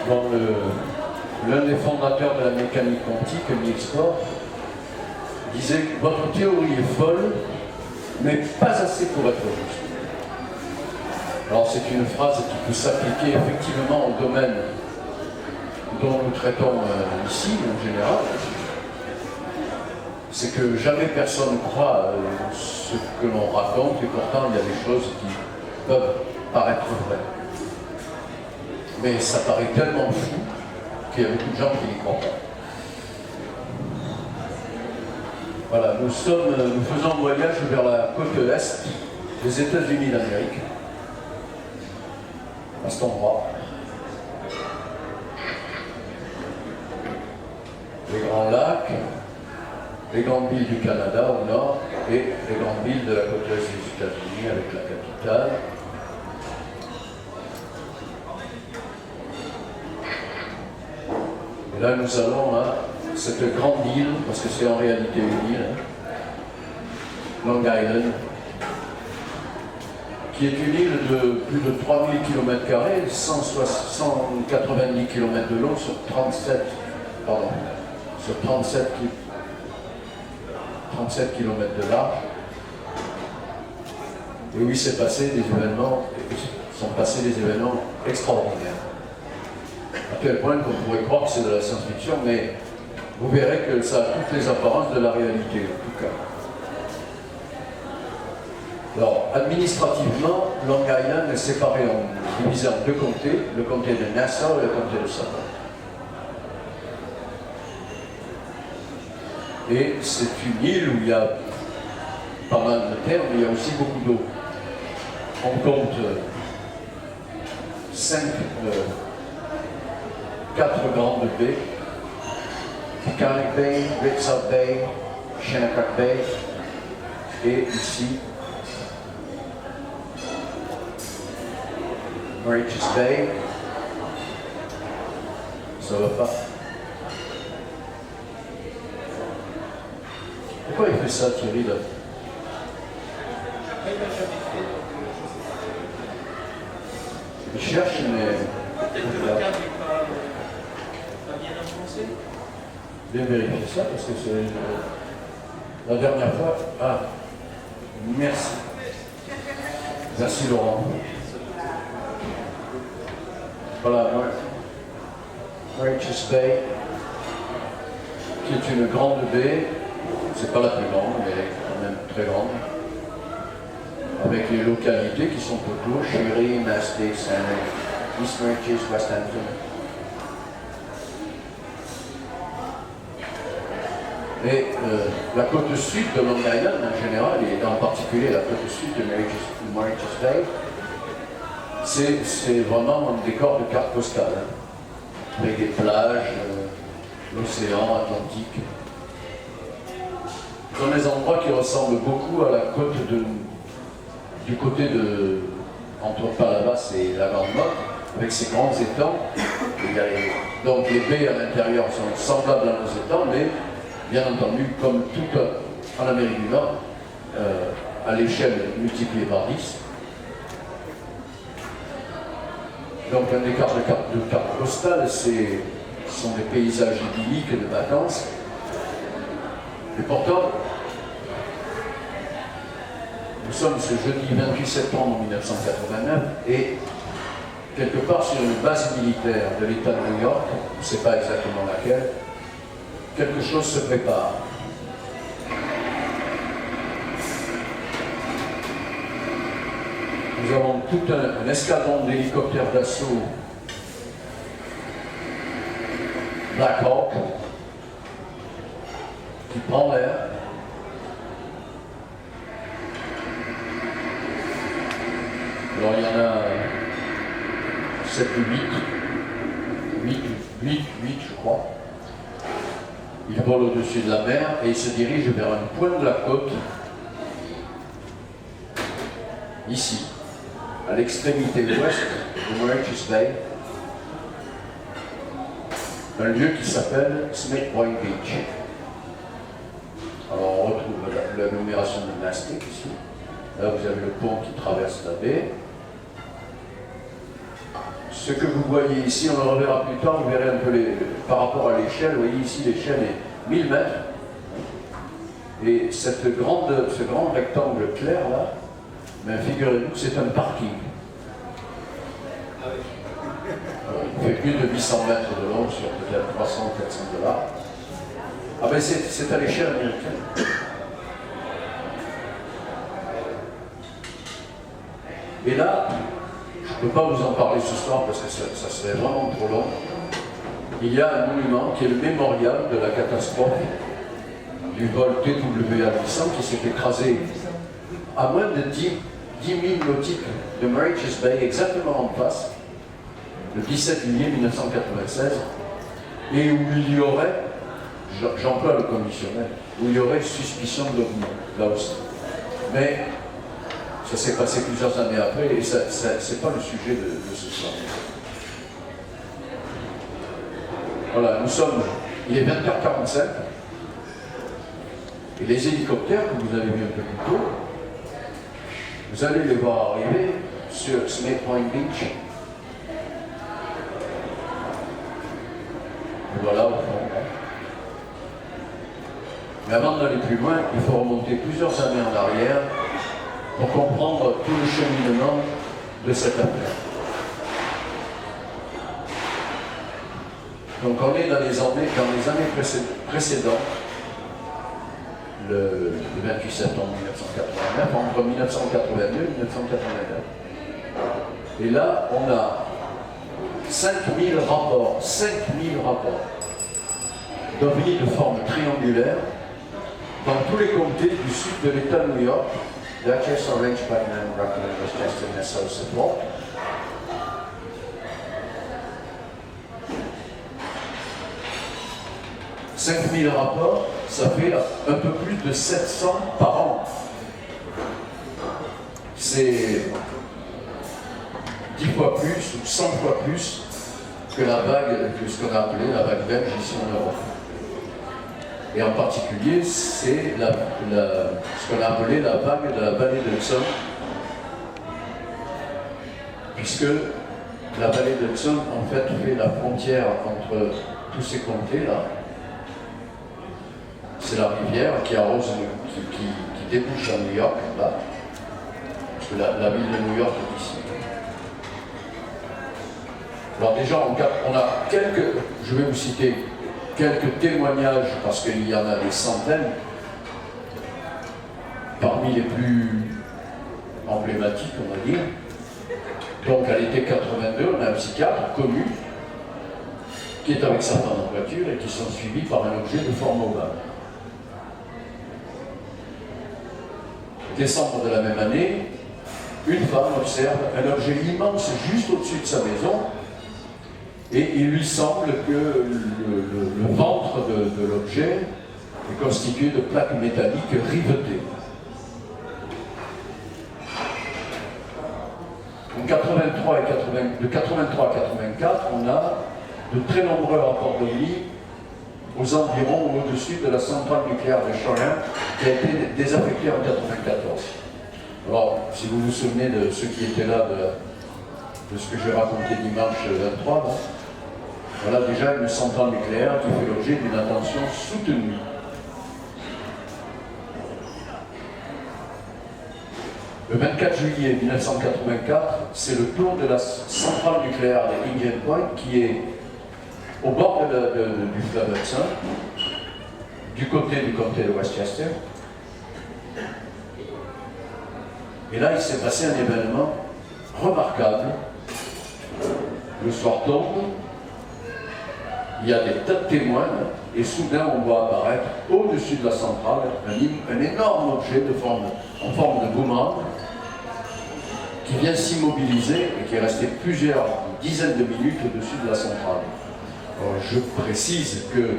quand l'un des fondateurs de la mécanique quantique, Niels Bohr, disait que votre théorie est folle, mais pas assez pour être juste. Alors c'est une phrase qui peut s'appliquer effectivement au domaine dont nous traitons ici, en général. C'est que jamais personne croit ce que l'on raconte, et pourtant il y a des choses qui peuvent paraître vraies. Mais ça paraît tellement fou qu'il y a beaucoup de gens qui n'y croient pas. Voilà, nous faisons un voyage vers la côte est des États-Unis d'Amérique, à cet endroit. Les grands lacs, les grandes villes du Canada au nord et les grandes villes de la côte est des États-Unis avec la capitale. Et là nous allons à cette grande île, parce que c'est en réalité une île, Long Island, qui est une île de plus de 3000 km², 190 km de long sur 37 km de large, et où il s'est passé des événements, extraordinaires. À tel point qu'on pourrait croire que c'est de la science-fiction, mais vous verrez que ça a toutes les apparences de la réalité, en tout cas. Alors, administrativement, Long Island est séparé divisé en deux comtés, le comté de Nassau et le comté de Suffolk. Et c'est une île où il y a pas mal de terre, mais il y a aussi beaucoup d'eau. On compte 4 grandes baies, Picanic Bay, Ritzau Bay, Shinnecock Bay, et ici, Mauritius Bay. Ça va pas. Pourquoi il fait ça, Thierry, là? Il cherche, mais... Bien vérifier ça, parce que c'est... La dernière fois... Ah, merci. Merci, Laurent. Voilà, Mauritius Bay, qui est une grande baie. C'est pas la plus grande, mais elle est quand même très grande. Avec les localités qui sont autour, Sherry, Mastic, Sandwich, East Mauritius, West Hampton. Et la côte sud de Long Island en général, et en particulier la côte sud de Mauritius Bay, c'est vraiment un décor de carte postale, hein, avec des plages, l'océan Atlantique. Ce sont des endroits qui ressemblent beaucoup à la côte du côté de entre Palavas et la Grande Motte, avec ses grands étangs. Donc les baies à l'intérieur sont semblables à nos étangs, mais bien entendu, comme tout en Amérique du Nord, à l'échelle multipliée par 10. Donc un décor de carte postale, ce sont des paysages idylliques de vacances. Et pourtant, nous sommes ce jeudi 28 septembre 1989 et quelque part sur une base militaire de l'État de New York, on ne sait pas exactement laquelle, quelque chose se prépare. Nous avons tout un escadron d'hélicoptères d'assaut Black Hawk qui prend l'air. Alors il y en a 7 ou 8 je crois. Il vole au-dessus de la mer et il se dirige vers un point de la côte, ici, à l'extrémité ouest de Mauritius Bay, un lieu qui s'appelle Smith Point Beach. Alors on retrouve la numération de Mastic ici. Là vous avez le pont qui traverse la baie. ce que vous voyez ici, on le reverra plus tard, vous verrez un peu par rapport à l'échelle. Vous voyez ici, l'échelle est 1000 mètres. Et ce grand rectangle clair là, ben, figurez-vous que c'est un parking. Il fait plus de 800 mètres de long sur peut-être 300, 400 $. Ah ben c'est à l'échelle américaine. Et là, je ne peux pas vous en parler ce soir parce que ça serait vraiment trop long. Il y a un monument qui est le mémorial de la catastrophe du vol TWA-800 qui s'est écrasé à moins de 10 000 nautiques de Mauritius Bay, exactement en face, le 17 juillet 1996, et où il y aurait, j'emploie le conditionnel, où il y aurait suspicion d'OVNI, là aussi. Mais ça s'est passé plusieurs années après, et c'est pas le sujet de ce soir. Voilà, il est 20h45, et les hélicoptères que vous avez vus un peu plus tôt, vous allez les voir arriver sur Snake Point Beach. Et voilà au fond. Mais avant d'aller plus loin, il faut remonter plusieurs années en arrière pour comprendre tout le cheminement de cette affaire. Donc on est dans les années précédentes, le 28 septembre 1989, entre 1982 et 1989. Et là, on a 5000 rapports d'OVNI de forme triangulaire dans tous les comtés du sud de l'État de New York, Dutchess, Orange, Putnam, Rockland, Westchester, Nassau, Suffolk. « 5000 rapports, ça fait un peu plus de 700 par an. C'est 10 fois plus ou 100 fois plus que la vague, que ce qu'on a appelé la vague belge ici en Europe. Et en particulier, c'est ce qu'on a appelé la vague de la vallée de Hudson, puisque la vallée de Hudson, en fait, fait la frontière entre tous ces comtés-là. C'est la rivière qui arrose, qui débouche à New York, là, parce que la ville de New York est ici. Alors déjà, on a je vais vous citer quelques témoignages, parce qu'il y en a des centaines, parmi les plus emblématiques, on va dire. Donc à l'été 82, on a un psychiatre connu, qui est avec sa femme en voiture et qui sont suivis par un objet de forme ovale. Décembre de la même année, une femme observe un objet immense juste au-dessus de sa maison, et il lui semble que le ventre de l'objet est constitué de plaques métalliques rivetées. En 83 de 83 à 84, on a de très nombreux rapports d'OVNI aux environs ou au-dessus de la centrale nucléaire de Shoreham qui a été désaffectée en 94. Alors, si vous vous souvenez de ceux qui étaient là, de ce que j'ai raconté dimanche 23, là, voilà déjà une centrale nucléaire qui fait l'objet d'une attention soutenue. Le 24 juillet 1984, c'est le tour de la centrale nucléaire de Indian Point qui est au bord du fleuve Hudson, du côté du comté de Westchester. Et là, il s'est passé un événement remarquable. Le soir tombe, il y a des tas de témoins, et soudain on voit apparaître au-dessus de la centrale un énorme objet en forme de boomerang qui vient s'immobiliser et qui est resté plusieurs dizaines de minutes au-dessus de la centrale. Alors, je précise que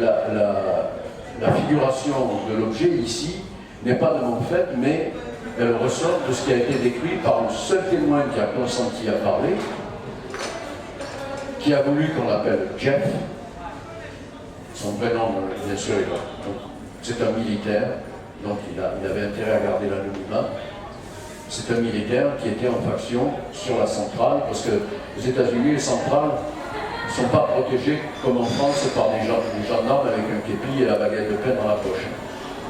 la figuration de l'objet ici n'est pas de mon fait, mais elle ressort de ce qui a été décrit par le seul témoin qui a consenti à parler, qui a voulu qu'on l'appelle Jeff. Son vrai nom, bien sûr, c'est un militaire, donc il avait intérêt à garder l'anonymat. C'est un militaire qui était en faction sur la centrale, parce que aux États-Unis, les centrales ne sont pas protégées comme en France par des gendarmes avec un képi et la baguette de pain dans la poche.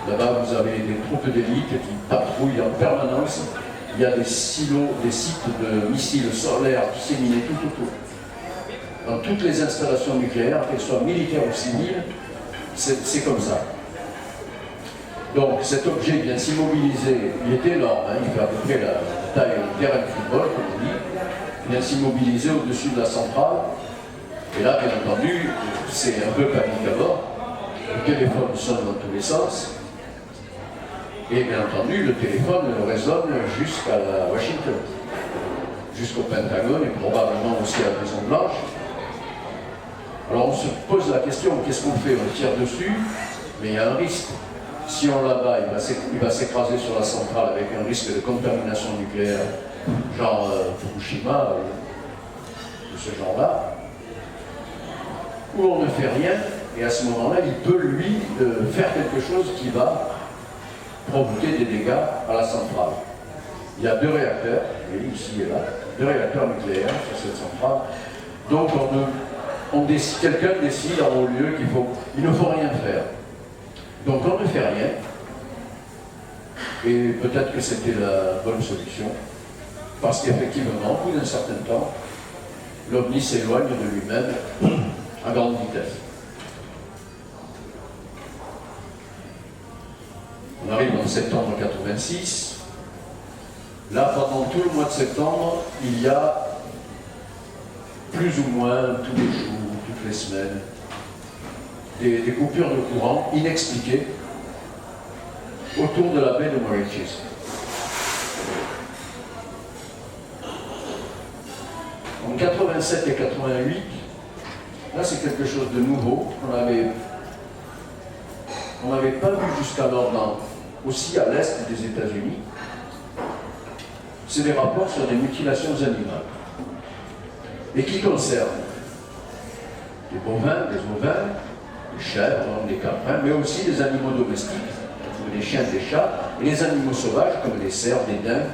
Là-bas, vous avez des troupes d'élite qui patrouillent en permanence. Il y a des silos, des sites de missiles solaires disséminés tout autour. Dans toutes les installations nucléaires, qu'elles soient militaires ou civiles, c'est comme ça. Donc cet objet vient s'immobiliser, il est énorme, hein, il fait à peu près la taille du terrain de football, comme on dit. Il vient s'immobiliser au-dessus de la centrale. Et là, bien entendu, c'est un peu panique à bord. Le téléphone sonne dans tous les sens. Et bien entendu, le téléphone résonne jusqu'à Washington, jusqu'au Pentagone et probablement aussi à la Maison-Blanche. Alors on se pose la question, qu'est-ce qu'on fait? On tire dessus, mais il y a un risque. Si on l'abat, il va s'écraser sur la centrale avec un risque de contamination nucléaire, genre Fukushima, de ce genre-là. Ou on ne fait rien, et à ce moment-là, il peut, lui, faire quelque chose qui va provoquer des dégâts à la centrale. Il y a 2 réacteurs, ici et là, 2 réacteurs nucléaires sur cette centrale. Donc quelqu'un décide en haut lieu qu'il ne faut rien faire. Donc on ne fait rien. Et peut-être que c'était la bonne solution. Parce qu'effectivement, au bout d'un certain temps, l'OVNI s'éloigne de lui-même à grande vitesse. On arrive en septembre 86. Là, pendant tout le mois de septembre, il y a plus ou moins tous les jours, toutes les semaines, des coupures de courant inexpliquées autour de la baie de Mauritius. En 87 et 88, là c'est quelque chose de nouveau qu'on n'avait pas vu jusqu'alors aussi à l'est des États-Unis. C'est des rapports sur des mutilations animales et qui concernent des bovins, des ovins, des chèvres, des caprins, mais aussi des animaux domestiques, des chiens, des chats, et les animaux sauvages comme des cerfs, des daims,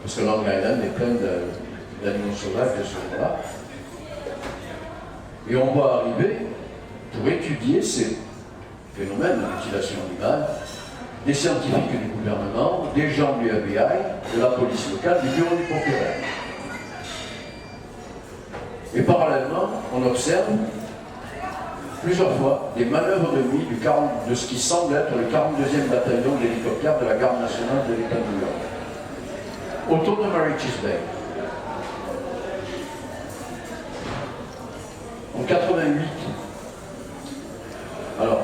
parce que Long Island est plein d'animaux sauvages de ce genre-là. Et on va arriver, pour étudier ces phénomènes de mutilation animale, des scientifiques du gouvernement, des gens du FBI, de la police locale, du bureau du procureur. Et parallèlement, on observe plusieurs fois des manœuvres de nuit de ce qui semble être le 42e bataillon d'hélicoptères de la garde nationale de l'État de New York, autour de Mauritius Bay. En 88, alors,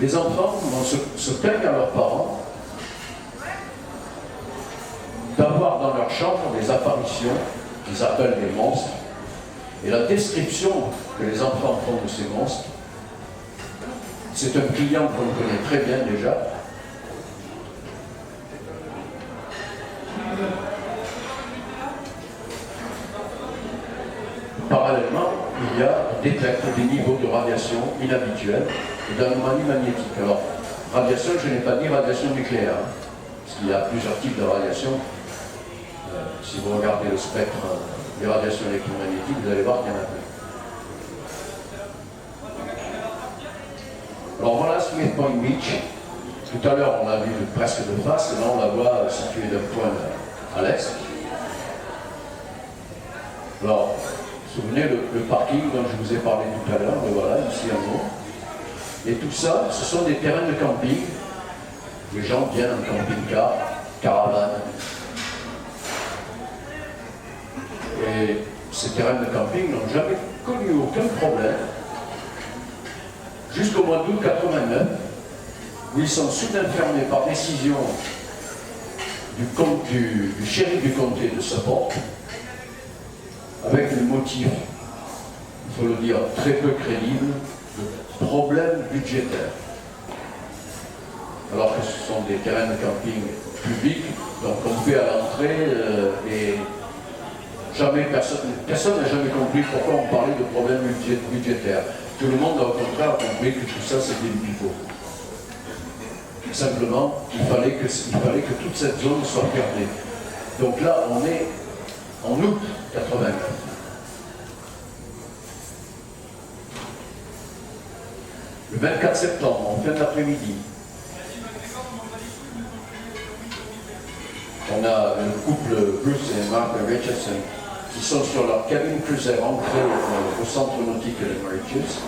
les enfants vont se plaignent à leurs parents d'avoir dans leur chambre des apparitions qu'ils appellent des monstres. Et la description que les enfants font de ces monstres, c'est un client qu'on connaît très bien déjà. Parallèlement, il y a détecte des niveaux de radiation inhabituels et d'anomalies magnétiques. Alors, radiation, je n'ai pas dit radiation nucléaire, parce qu'il y a plusieurs types de radiation. Si vous regardez le spectre des radiations électromagnétiques, vous allez voir qu'il y en a plein. Alors voilà Smith Point Beach. Tout à l'heure, on l'a vu presque de face, et là, on la voit située d'un point à l'est. Alors, vous vous souvenez, le parking dont je vous ai parlé tout à l'heure, le voilà, ici en haut. Et tout ça, ce sont des terrains de camping. Les gens viennent en camping-car, caravane. Et ces terrains de camping n'ont jamais connu aucun problème, jusqu'au mois d'août 89, où ils sont soudain fermés par décision du shérif du comté de Suffolk, avec le motif, il faut le dire, très peu crédible, de problèmes budgétaires. Alors que ce sont des terrains de camping publics, donc on fait à l'entrée et jamais personne n'a jamais compris pourquoi on parlait de problèmes budgétaires. Tout le monde a au contraire compris que tout ça c'était du pipeau. Simplement, il fallait que toute cette zone soit gardée. Donc là, on est en août 89. Le 24 septembre, en fin d'après-midi, on a le couple Bruce et Mark Richardson qui sont sur leur cabine cruiser entrée au centre nautique de Mauritius.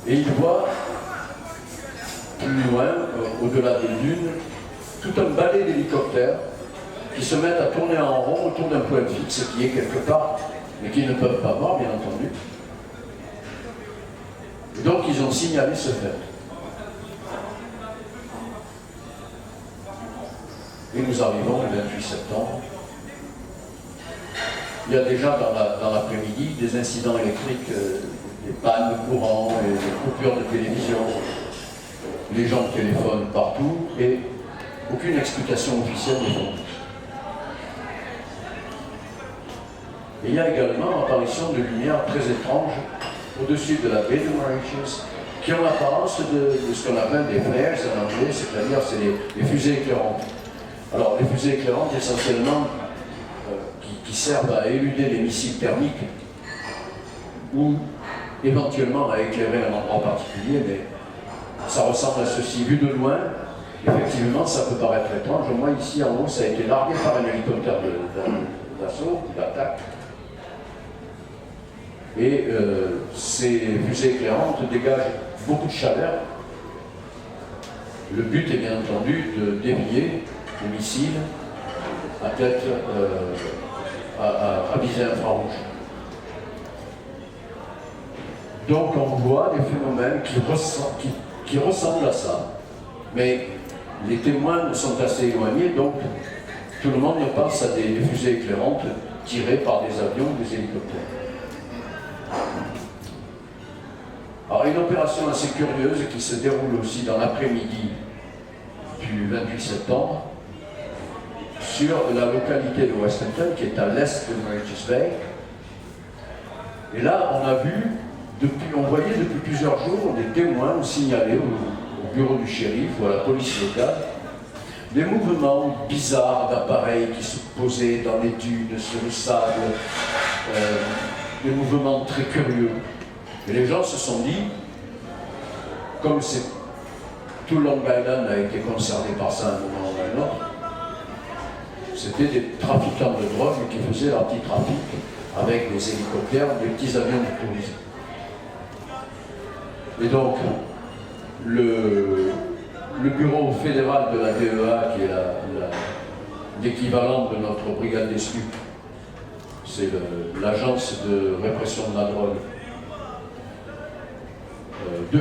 Et ils voient plus loin, au-delà des dunes, tout un balai d'hélicoptères qui se mettent à tourner en rond autour d'un point fixe qui est quelque part, mais qui ne peuvent pas voir, bien entendu. Et donc ils ont signalé ce fait. Et nous arrivons le 28 septembre. Il y a déjà dans l'après-midi des incidents électriques, des pannes de courant, et des coupures de télévision. Les gens téléphonent partout et aucune explication officielle n'est fournie. Et il y a également l'apparition de lumières très étranges au-dessus de la baie de Mauritius qui ont l'apparence de ce qu'on appelle des flares en anglais, c'est-à-dire c'est les fusées éclairantes. Alors les fusées éclairantes essentiellement qui servent à éluder les missiles thermiques ou éventuellement à éclairer un endroit particulier, mais ça ressemble à ceci. Vu de loin, effectivement, ça peut paraître étrange. Moi, ici, en haut, ça a été largué par un hélicoptère d'assaut, d'attaque. Et ces fusées éclairantes dégagent beaucoup de chaleur. Le but est bien entendu de dévier les missiles à tête à visée infrarouge. Donc on voit des phénomènes qui ressemblent à ça, mais les témoins sont assez éloignés, donc tout le monde pense à des fusées éclairantes tirées par des avions ou des hélicoptères. Alors une opération assez curieuse qui se déroule aussi dans l'après-midi du 28 septembre sur la localité de Westhampton, qui est à l'est de Mauritius Bay. Et là, on voyait depuis plusieurs jours des témoins ont signalé au bureau du shérif ou à la police locale des mouvements bizarres d'appareils qui se posaient dans les dunes, sur le sable, des mouvements très curieux. Et les gens se sont dit, comme tout Long Island a été concerné par ça à un moment ou à un autre, c'était des trafiquants de drogue qui faisaient leur petit trafic avec des hélicoptères, des petits avions de tourisme. Et donc, le bureau fédéral de la DEA, qui est l'équivalent de notre brigade des SLUC, c'est l'agence de répression de la drogue,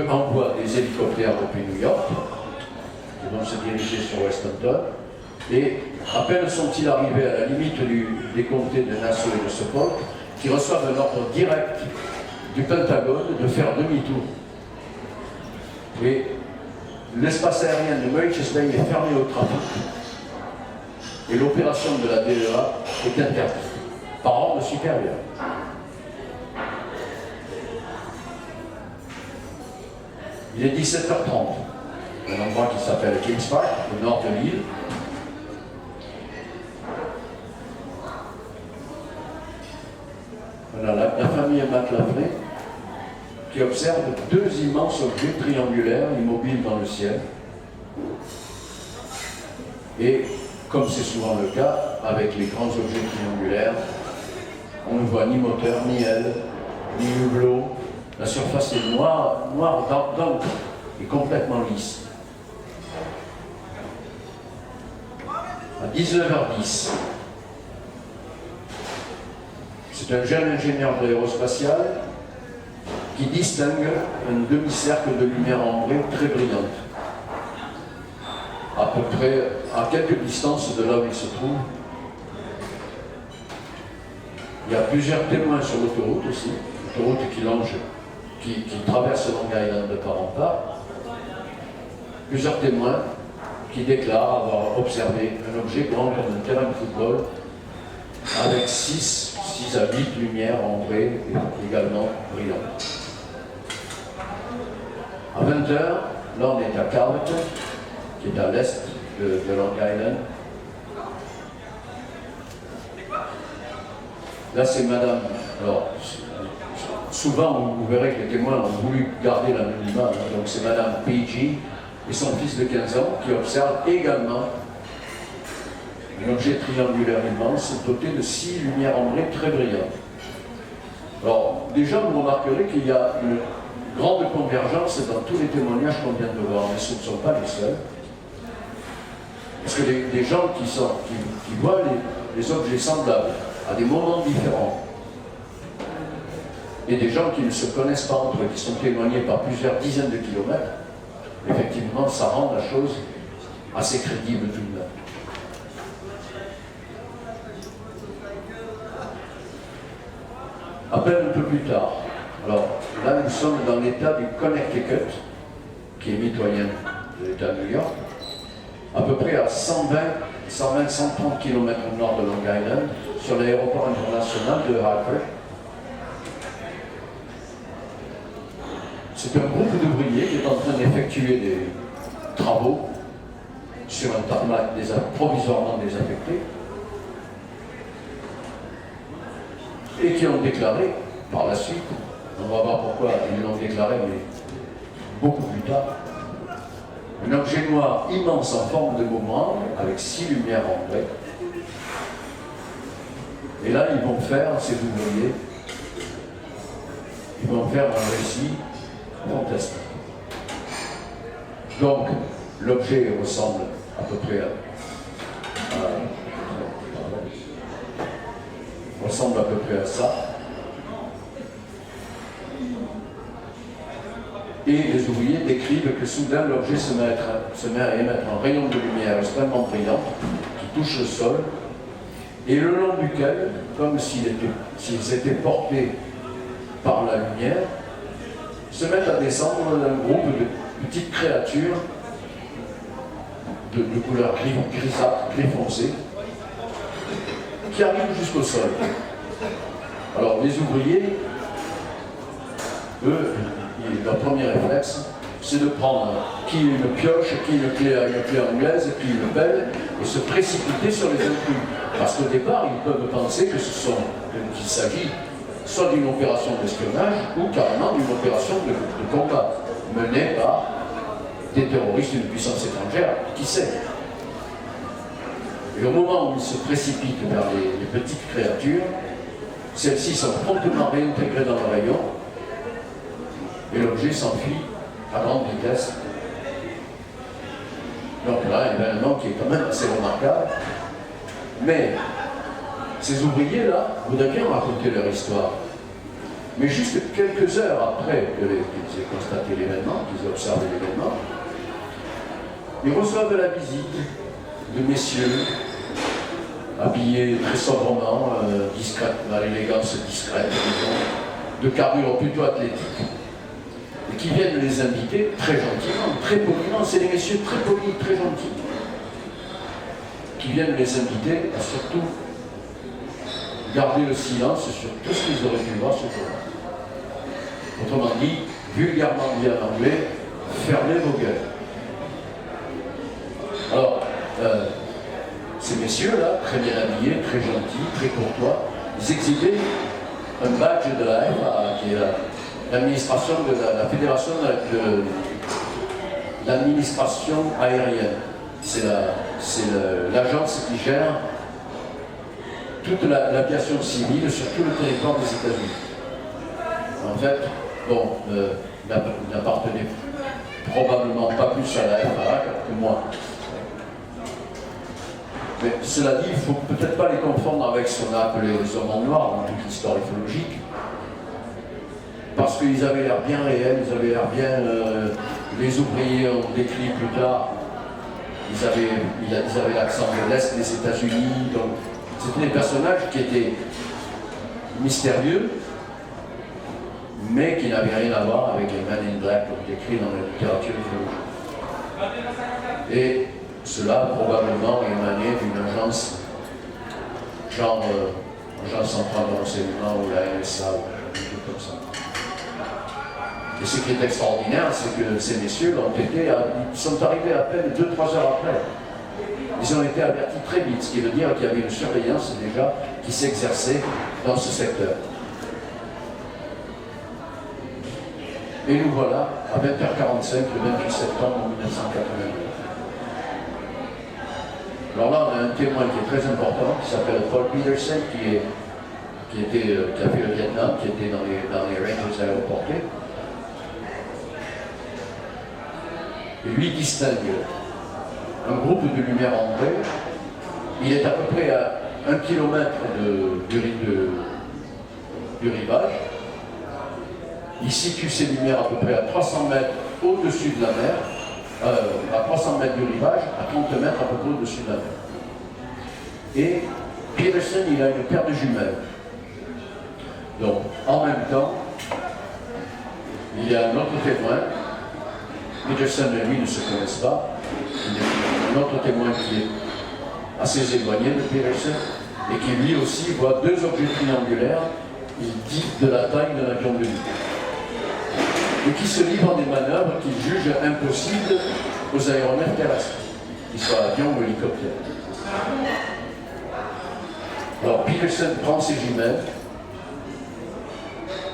envoie des hélicoptères depuis New York, qui vont se diriger sur Westhampton, et à peine sont-ils arrivés à la limite des comtés de Nassau et de Suffolk, qui reçoivent un ordre direct du Pentagone de faire demi-tour. Et l'espace aérien de Mauritius Bay est fermé au trafic, et l'opération de la DEA est interdite, par ordre supérieur. Il est 17h30, un endroit qui s'appelle Kings Park, au nord de l'île. Voilà la famille McLaughlin qui observe deux immenses objets triangulaires immobiles dans le ciel. Et, comme c'est souvent le cas, avec les grands objets triangulaires, on ne voit ni moteur, ni aile, ni hublot. La surface est noire d'encre et complètement lisse. À 19h10, c'est un jeune ingénieur de l'aérospatial qui distingue un demi-cercle de lumière ambrée très brillante. À peu près à quelques distances de là où il se trouve. Il y a plusieurs témoins sur l'autoroute aussi, l'autoroute qui traverse Long Island de part en part. Plusieurs témoins qui déclarent avoir observé un objet grand comme un terrain de football avec 6 à 8 lumières ambrées et également brillantes. À 20h, Là, on est à Carleton, qui est à l'est de Long Island. Là, c'est madame. Alors, souvent, vous verrez que les témoins ont voulu garder l'anonymat. Hein. Donc, c'est madame P.G. et son fils de 15 ans qui observent également un objet triangulaire immense doté de 6 lumières ambrées très brillantes. Alors, déjà, vous remarquerez qu'il y a une grande convergence dans tous les témoignages qu'on vient de voir, mais ce ne sont pas les seuls. Parce que des gens qui voient les objets semblables à des moments différents, et des gens qui ne se connaissent pas entre eux, qui sont éloignés par plusieurs dizaines de kilomètres, effectivement, ça rend la chose assez crédible tout de même. À peine un peu plus tard, alors là nous sommes dans l'état du Connecticut, qui est mitoyen de l'état de New York, à peu près à 120-130 km au nord de Long Island, sur l'aéroport international de Hartford. C'est un groupe d'ouvriers qui est en train d'effectuer des travaux sur un tarmac provisoirement désaffecté et qui ont déclaré par la suite, on va voir pourquoi ils l'ont déclaré, mais beaucoup plus tard, un objet noir immense en forme de boomerang avec 6 lumières ambrées. Et là, ils vont faire, ces ouvriers, ils vont faire un récit fantastique. Donc, l'objet ressemble à peu près à ça. Et les ouvriers décrivent que soudain l'objet se met à émettre un rayon de lumière extrêmement brillant qui touche le sol et le long duquel, comme s'ils étaient portés par la lumière, se mettent à descendre d'un groupe de petites créatures de couleur grisâtre, gris foncé, qui arrivent jusqu'au sol. Alors les ouvriers, eux, leur premier réflexe, c'est de prendre qui une pioche, qui une clé anglaise, qui une pelle, et se précipiter sur les intrus. Parce qu'au départ, ils peuvent penser qu'il s'agit soit d'une opération d'espionnage ou carrément d'une opération de combat menée par des terroristes d'une puissance étrangère, qui sait. Et au moment où ils se précipitent vers les petites créatures, celles-ci sont promptement réintégrées dans le rayon et l'objet s'enfuit à grande vitesse. Donc là, un événement qui est quand même assez remarquable. Mais ces ouvriers-là voudraient bien raconter leur histoire. Mais juste quelques heures après qu'ils aient constaté l'événement, qu'ils aient observé l'événement, ils reçoivent la visite de messieurs habillés très sobrement, à l'élégance discrète, disons, de carrure plutôt athlétique, et qui viennent les inviter très gentiment, très poliment. C'est des messieurs très polis, très gentils, qui viennent les inviter à surtout garder le silence sur tout ce qu'ils auraient pu voir ce jour-là. Autrement dit, vulgairement dit en anglais, fermez vos gueules. Alors, ces messieurs-là, très bien habillés, très gentils, très courtois, ils exhibaient un badge de la FAA, qui est l'administration de la fédération de l'administration aérienne. C'est l'agence qui gère toute l'aviation civile sur tout le territoire des États-Unis. En fait, bon, n'appartenait probablement pas plus à la FAA que moi. Mais cela dit, il ne faut peut-être pas les confondre avec ce qu'on a appelé les hommes en noir dans toute l'histoire ufologique. Parce qu'ils avaient l'air bien réels, ils avaient l'air bien... les ouvriers ont décrit plus tard, ils avaient l'accent de l'Est des États-Unis, donc c'était des personnages qui étaient mystérieux, mais qui n'avaient rien à voir avec les Men in Black décrits dans la littérature ufologique. Et cela probablement émané d'une agence, genre agence centrale de renseignement ou la NSA ou quelque chose comme ça. Et ce qui est extraordinaire, c'est que ces messieurs ils sont arrivés à peine 2-3 heures après. Ils ont été avertis très vite, ce qui veut dire qu'il y avait une surveillance déjà qui s'exerçait dans ce secteur. Et nous voilà à 20h45 le 28 septembre 1982. Alors là, on a un témoin qui est très important, qui s'appelle Paul Peterson, qui a fait le Vietnam, qui était dans les Rangers aéroportés. Et lui distingue un groupe de lumière en vrai. Il est à peu près à 1 km du rivage. Il situe ses lumières à peu près à 300 mètres au-dessus de la mer, à 300 mètres du rivage, à 30 mètres à peu près au-dessus de la mer. Et Peterson, il a une paire de jumelles. Donc, en même temps, il y a un autre témoin. Peterson et lui ne se connaissent pas. Il y a un autre témoin qui est assez éloigné de Peterson et qui lui aussi voit deux objets triangulaires, il dit de la taille d'un avion de nuit. Et qui se livrent des manœuvres qu'il juge impossibles aux aéronefs terrestres, qu'ils soient avions ou hélicoptères. Alors Peterson prend ses jumelles,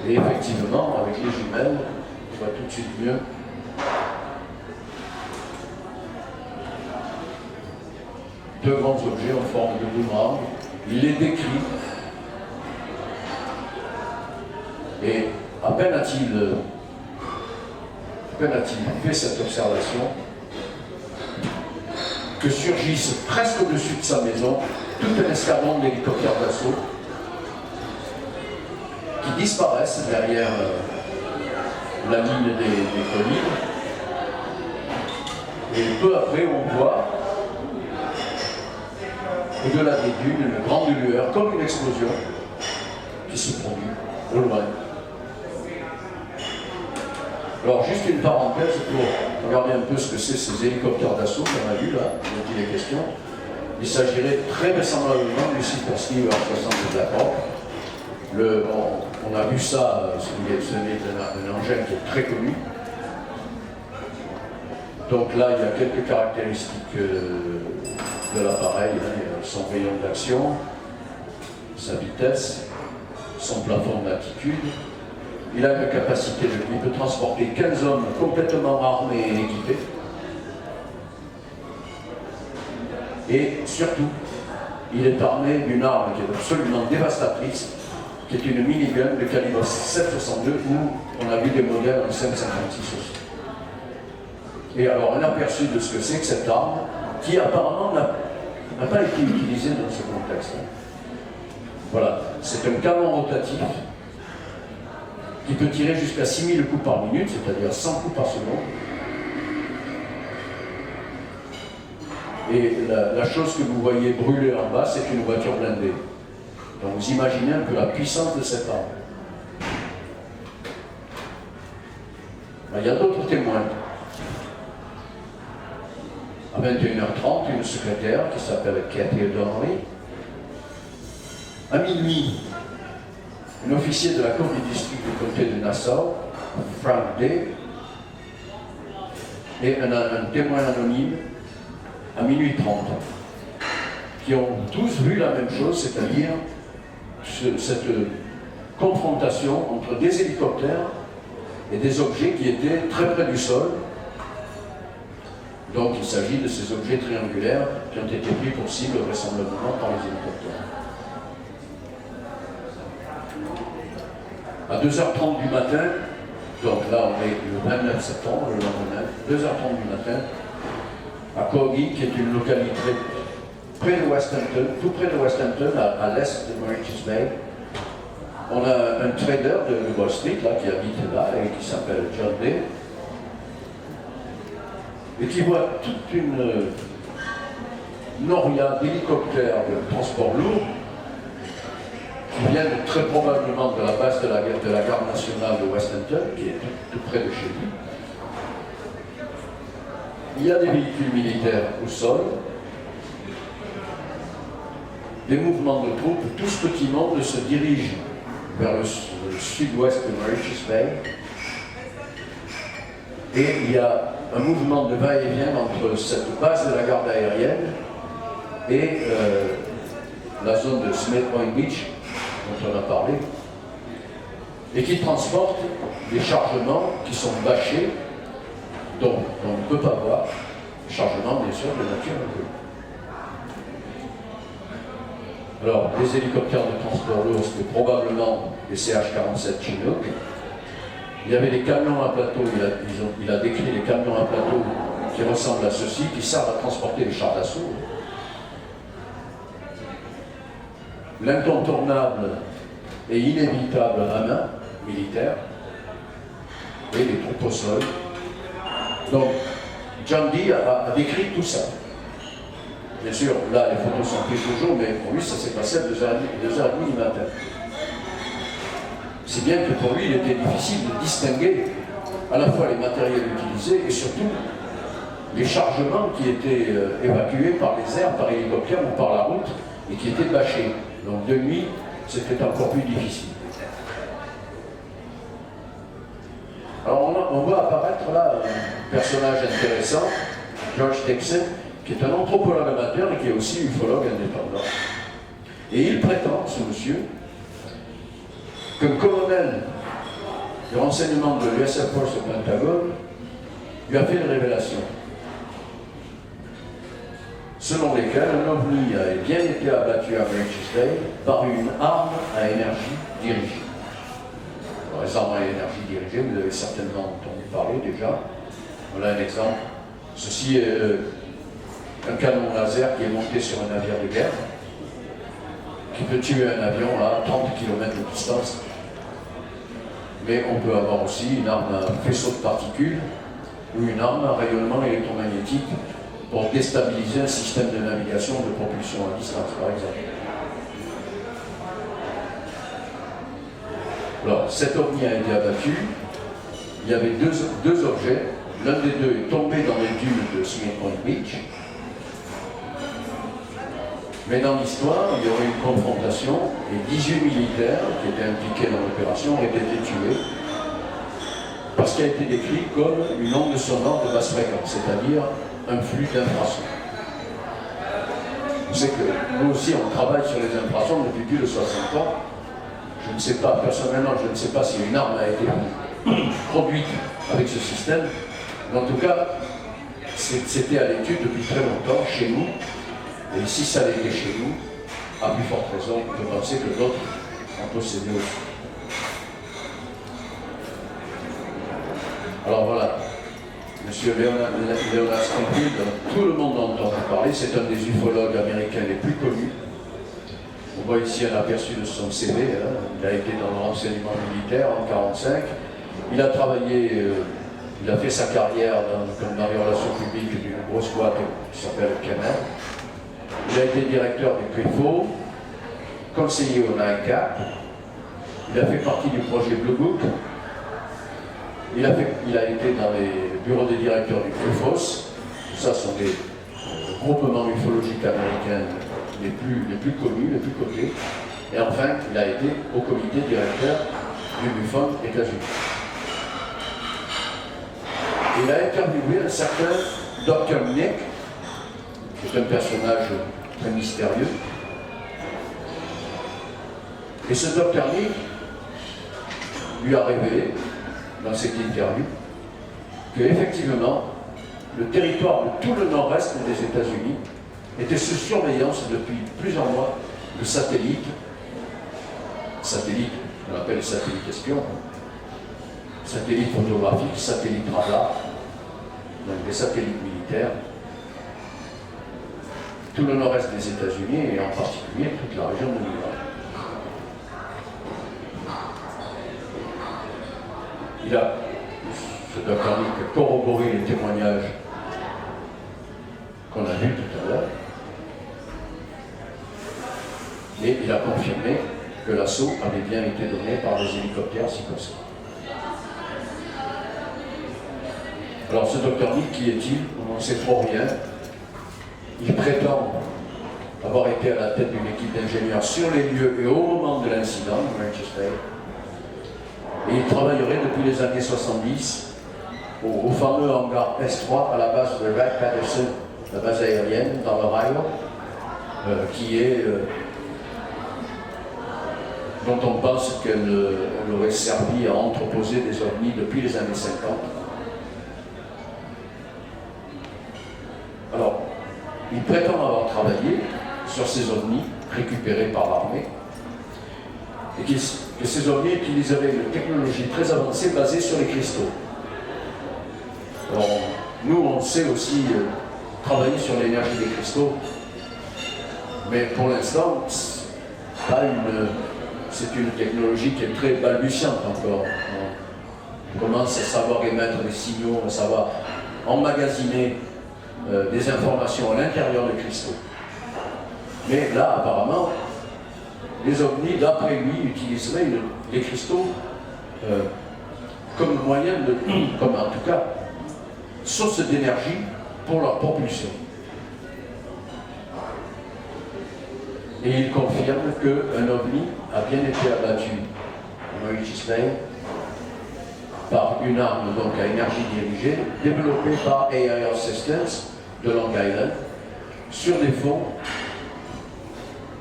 et effectivement, avec les jumelles, on voit tout de suite mieux. Deux grands objets en forme de boomerang. Il les décrit. Et à peine a-t-il fait cette observation que surgissent presque au-dessus de sa maison tout un escadron d'hélicoptères d'assaut qui disparaissent derrière la ligne des collines. Et peu après, on voit au-delà des dunes une grande lueur, comme une explosion qui se produit au loin. Alors, juste une parenthèse pour regarder un peu ce que c'est ces hélicoptères d'assaut qu'on a vu là, dont il est question. Il s'agirait très vraisemblablement du Sikorsky UH-60 de Black Hawk. On a vu ça, c'est un engin qui est très connu. Donc là, il y a quelques caractéristiques de l'appareil, son rayon d'action, sa vitesse, son plafond d'altitude. Il a une capacité il peut transporter 15 hommes complètement armés et équipés. Et surtout, il est armé d'une arme qui est absolument dévastatrice, qui est une minigun de calibre 7,62 où on a vu des modèles en 5,56 aussi. Et alors, un aperçu de ce que c'est que cette arme, qui apparemment n'a pas été utilisée dans ce contexte. Voilà, c'est un canon rotatif qui peut tirer jusqu'à 6000 coups par minute, c'est-à-dire 100 coups par seconde. Et la chose que vous voyez brûler en bas, c'est une voiture blindée. Donc vous imaginez un peu la puissance de cette arme. Il y a d'autres témoins. À 21h30, une secrétaire qui s'appelle Cathy O'Donnelly. À minuit, un officier de la cour du district du comté de Nassau, Frank Day, et un témoin anonyme à minuit 30, qui ont tous vu la même chose, c'est-à-dire cette confrontation entre des hélicoptères et des objets qui étaient très près du sol. Donc il s'agit de ces objets triangulaires qui ont été pris pour cible vraisemblablement par les hélicoptères. À 2h30 du matin, donc là on est le 29 septembre, le lendemain, 2h30 du matin, à Kogi, qui est une localité près de Westhampton, tout près de Westhampton, à l'est de Mauritius Bay, on a un trader de Wall Street là, qui habite là et qui s'appelle John Day, et qui voit toute une noria d'hélicoptères de transport lourd qui viennent très probablement de la base de la garde nationale de Westhampton, qui est tout près de chez lui. Il y a des véhicules militaires au sol, des mouvements de troupes, tout ce petit monde se dirige vers le sud-ouest de Mauritius Bay. Et il y a un mouvement de va-et-vient entre cette base de la garde aérienne et la zone de Smith Point Beach, dont on a parlé, et qui transporte des chargements qui sont bâchés, donc on ne peut pas voir, chargements bien sûr de nature inconnue. Alors, les hélicoptères de transport lourd, c'était probablement des CH-47 Chinook. Il y avait des camions à plateau, il a décrit les camions à plateau qui ressemblent à ceux-ci, qui servent à transporter les chars d'assaut. L'incontournable et inévitable ramin militaire et les troupes au sol. Donc, John Dee a décrit tout ça. Bien sûr, là, les photos sont prises toujours, mais pour lui, ça s'est passé à 2h30 du matin. Si bien que pour lui, il était difficile de distinguer à la fois les matériels utilisés et surtout les chargements qui étaient évacués par les airs, par hélicoptère ou par la route et qui étaient bâchés. Donc de nuit, c'était encore plus difficile. Alors on voit apparaître là un personnage intéressant, George Texan, qui est un anthropologue amateur et qui est aussi ufologue indépendant. Et il prétend, ce monsieur, qu'un colonel de renseignement de l'US Air Force au Pentagone lui a fait une révélation, selon lesquelles un ovni a bien été abattu à Manchester par une arme à énergie dirigée. Alors, les armes à énergie dirigée, vous avez certainement entendu parler déjà. Voilà un exemple. Ceci est un canon laser qui est monté sur un navire de guerre, qui peut tuer un avion à 30 km de distance. Mais on peut avoir aussi une arme à faisceau de particules ou une arme à rayonnement électromagnétique pour déstabiliser un système de navigation de propulsion à distance, par exemple. Alors, cet ovni a été abattu. Il y avait deux objets. L'un des deux est tombé dans les dunes de Smith Point Beach. Mais dans l'histoire, il y aurait eu une confrontation et 18 militaires qui étaient impliqués dans l'opération ont été tués parce qu'il a été décrit comme une onde sonore de basse fréquence, c'est-à-dire un flux d'infrasons. Vous savez que nous aussi on travaille sur les infrasons depuis plus de 60 ans. Je ne sais pas, personnellement, je ne sais pas si une arme a été produite avec ce système, mais en tout cas, c'était à l'étude depuis très longtemps chez nous. Et si ça l'était chez nous, à plus forte raison, on peut penser que d'autres en possédaient aussi. Alors voilà, M. Leonard Stanfield, tout le monde en entend parler, c'est un des ufologues américains les plus connus. On voit ici un aperçu de son CV, hein. Il a été dans le renseignement militaire en 1945. Il a travaillé, il a fait sa carrière comme dans les relations publiques d'une grosse boîte qui s'appelle Kenner. Il a été directeur du CRIFO, conseiller au NICAP, il a fait partie du projet Blue Book, il a été dans les bureaux des directeurs du CRIFOS, tout ça sont des groupements ufologiques américains les plus connus, les plus cotés, et enfin il a été au comité directeur du MUFON États-Unis. Il a interviewé un certain Dr. Nick, qui est un personnage très mystérieux. Et ce Dr. Nick lui a révélé, dans cette interview, qu'effectivement, le territoire de tout le nord-est des États-Unis était sous surveillance depuis plusieurs mois de satellites, on appelle satellites espions, satellites photographiques, satellites radars, donc des satellites militaires, tout le nord-est des États-Unis et en particulier toute la région de New York. Il a, ce docteur Nick, corroboré les témoignages qu'on a vus tout à l'heure et il a confirmé que l'assaut avait bien été donné par des hélicoptères Sikorsky. Alors ce docteur Nick, qui est-il? On n'en sait trop rien. Il prétend avoir été à la tête d'une équipe d'ingénieurs sur les lieux et au moment de l'incident de Manchester. Et il travaillerait depuis les années 70 au fameux hangar S3 à la base de Wright-Patterson, la base aérienne dans l'Ohio, qui est dont on pense qu'elle aurait servi à entreposer des ovnis depuis les années 50. Alors, il prétend avoir travaillé sur ces ovnis récupérés par l'armée, et que ces ovnis utiliseraient une technologie très avancée basée sur les cristaux. Alors, nous, on sait aussi travailler sur l'énergie des cristaux, mais pour l'instant, c'est une technologie qui est très balbutiante encore. On commence à savoir émettre des signaux, à savoir emmagasiner des informations à l'intérieur des cristaux. Mais là, apparemment, les ovnis, d'après lui, utiliseraient les cristaux comme moyen comme en tout cas, source d'énergie pour leur propulsion. Et il confirme qu'un ovni a bien été abattu à Murray's Bay par une arme donc à énergie dirigée développée par AIR Systems de Long Island sur des fonds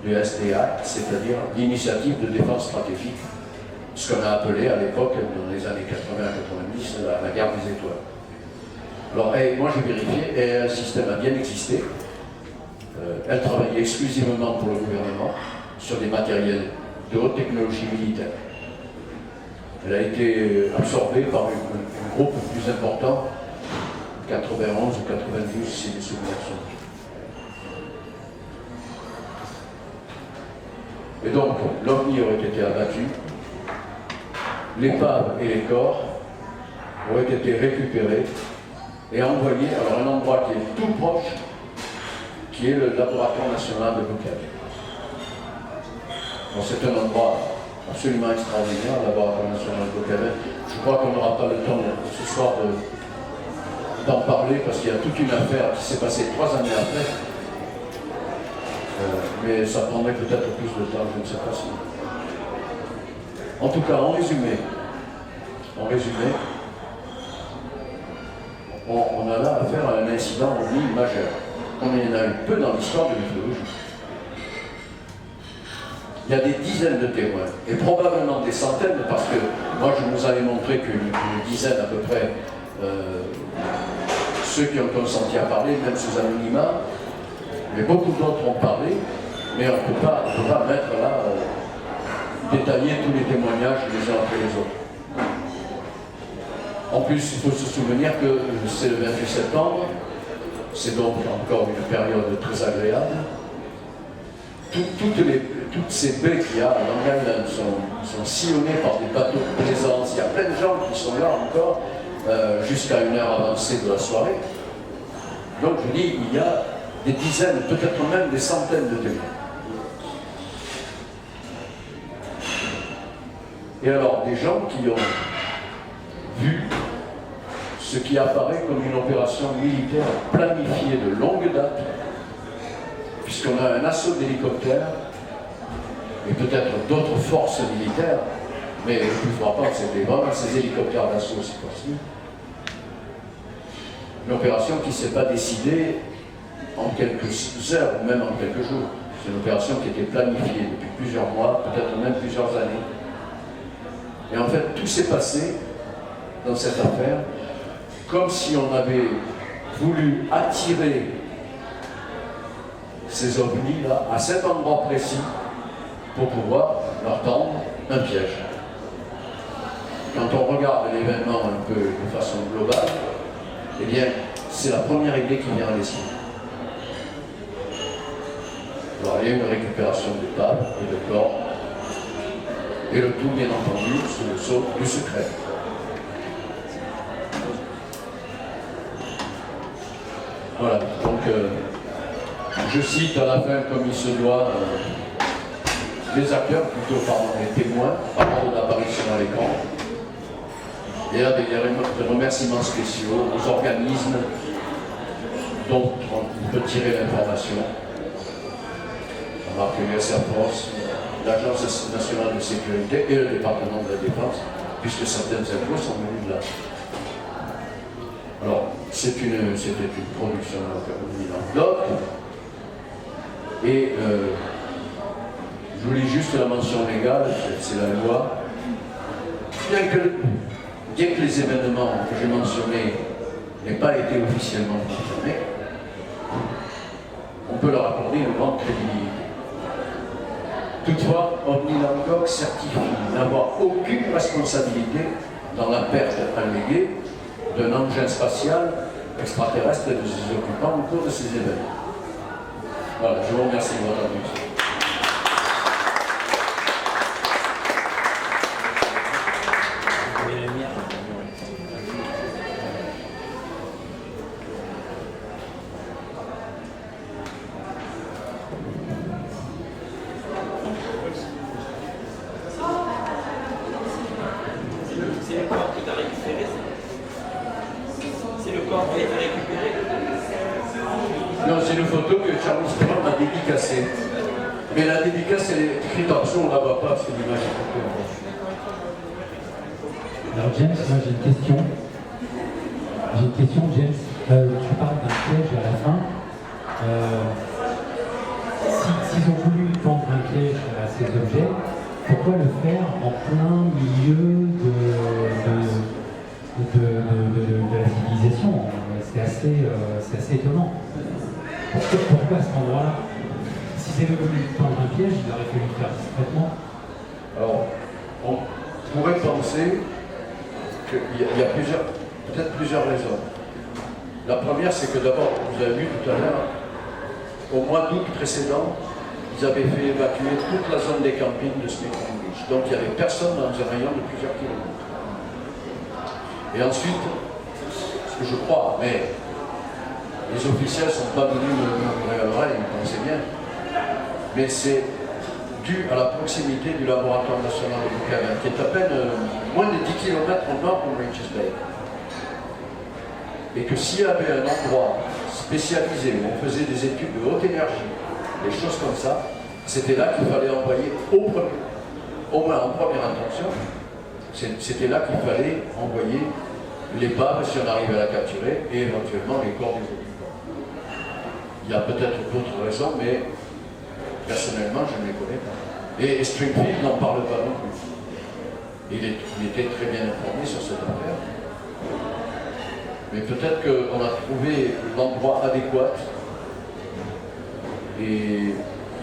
du SDA, c'est-à-dire l'initiative de défense stratégique, ce qu'on a appelé à l'époque, dans les années 80-90, la guerre des étoiles. Alors, moi j'ai vérifié, et un système a bien existé. Elle travaillait exclusivement pour le gouvernement sur des matériels de haute technologie militaire. Elle a été absorbée par un groupe plus important, 91 ou 92, si les souvenirs sont. Et donc, l'OVNI aurait été abattu, l'épave et les corps auraient été récupérés et envoyés à un endroit qui est tout proche, qui est le laboratoire national de Buchanan. Bon, c'est un endroit absolument extraordinaire, le laboratoire national de Buchanan. Je crois qu'on n'aura pas le temps ce soir d'en parler parce qu'il y a toute une affaire qui s'est passée 3 années après. Mais ça prendrait peut-être plus de temps, je ne sais pas si. En tout cas, en résumé, on a là affaire à un incident ovni majeur, comme il y en a eu peu dans l'histoire de l'ufologie. Il y a des dizaines de témoins, et probablement des centaines, parce que moi je vous avais montré qu'une dizaine à peu près, ceux qui ont consenti à parler, même sous anonymat, mais beaucoup d'autres ont parlé, mais on ne peut pas mettre là, détailler tous les témoignages les uns après les autres. En plus, il faut se souvenir que c'est le 28 septembre, c'est donc encore une période très agréable. Toutes ces baies qu'il y a à Long Island sont sillonnées par des bateaux de plaisance. Il y a plein de gens qui sont là encore jusqu'à une heure avancée de la soirée. Donc je dis, il y a des dizaines, peut-être même des centaines de témoins. Et alors, des gens qui ont vu ce qui apparaît comme une opération militaire planifiée de longue date, puisqu'on a un assaut d'hélicoptères, et peut-être d'autres forces militaires, mais le plus frappant, c'était vraiment ces hélicoptères d'assaut, si possible. Une opération qui ne s'est pas décidée en quelques heures, ou même en quelques jours. C'est une opération qui était planifiée depuis plusieurs mois, peut-être même plusieurs années. Et en fait, tout s'est passé dans cette affaire comme si on avait voulu attirer ces ovnis-là à cet endroit précis pour pouvoir leur tendre un piège. Quand on regarde l'événement un peu de façon globale, eh bien, c'est la première idée qui vient à l'esprit. Alors, il y a une récupération d'épaves et de corps, et le tout, bien entendu, sous le sceau du secret. Voilà, donc je cite à la fin, comme il se doit, les acteurs, plutôt pardon, les témoins, par rapport à l'apparition à l'écran. Et là, des remerciements spéciaux aux organismes dont on peut tirer l'information. On marque l'US Air Force, l'Agence nationale de sécurité et le département de la défense, puisque certaines infos sont venues de là. c'était une production de Languedoc. Et je vous lis juste la mention légale, c'est la loi. Bien que les événements que j'ai mentionnés n'aient pas été officiellement confirmés, on peut leur accorder une grande crédibilité. Toutefois, OVNI Languedoc certifie n'avoir aucune responsabilité dans la perte alléguée d'un engin spatial extraterrestre et de ses occupants au cours de ces événements. Voilà, je vous remercie de votre attention. C'est le corps que tu as récupéré, c'est le corps qui a été récupéré. Non, c'est une photo que Charles Brown a dédicacée. Mais la dédicace, elle est écrite en dessous, on ne la voit pas, c'est l'image est coupée. Alors James, moi j'ai une question. James. Tu parles d'un piège à la fin. S'ils ont voulu tendre un piège à ces objets, pourquoi le faire en plein milieu de la civilisation? C'est assez étonnant. Pourquoi à cet endroit-là? S'ils avaient voulu tendre un piège, il aurait fallu le faire discrètement. Alors, on pourrait penser qu'il y a peut-être plusieurs raisons. La première, c'est que d'abord, vous avez vu tout à l'heure, au mois d'août précédent, ils avaient fait évacuer toute la zone des campings de Smithfield Beach. Donc il n'y avait personne dans un rayon de plusieurs kilomètres. Et ensuite, ce que je crois, mais les officiels ne sont pas venus me murmurer à l'oreille, vous pensez bien, mais c'est dû à la proximité du laboratoire national de Buchanan, qui est à peine moins de 10 km au nord de Reaches Bay. Et que s'il y avait un endroit spécialisé où on faisait des études de haute énergie, des choses comme ça, c'était là qu'il fallait envoyer au moins en première intention, c'était là qu'il fallait envoyer l'épave si on arrivait à la capturer et éventuellement les corps des occupants. Il y a peut-être d'autres raisons, mais personnellement je ne les connais pas. Et Springfield n'en parle pas non plus. Il était très bien informé sur cette affaire. Mais peut-être qu'on a trouvé l'endroit adéquat. Et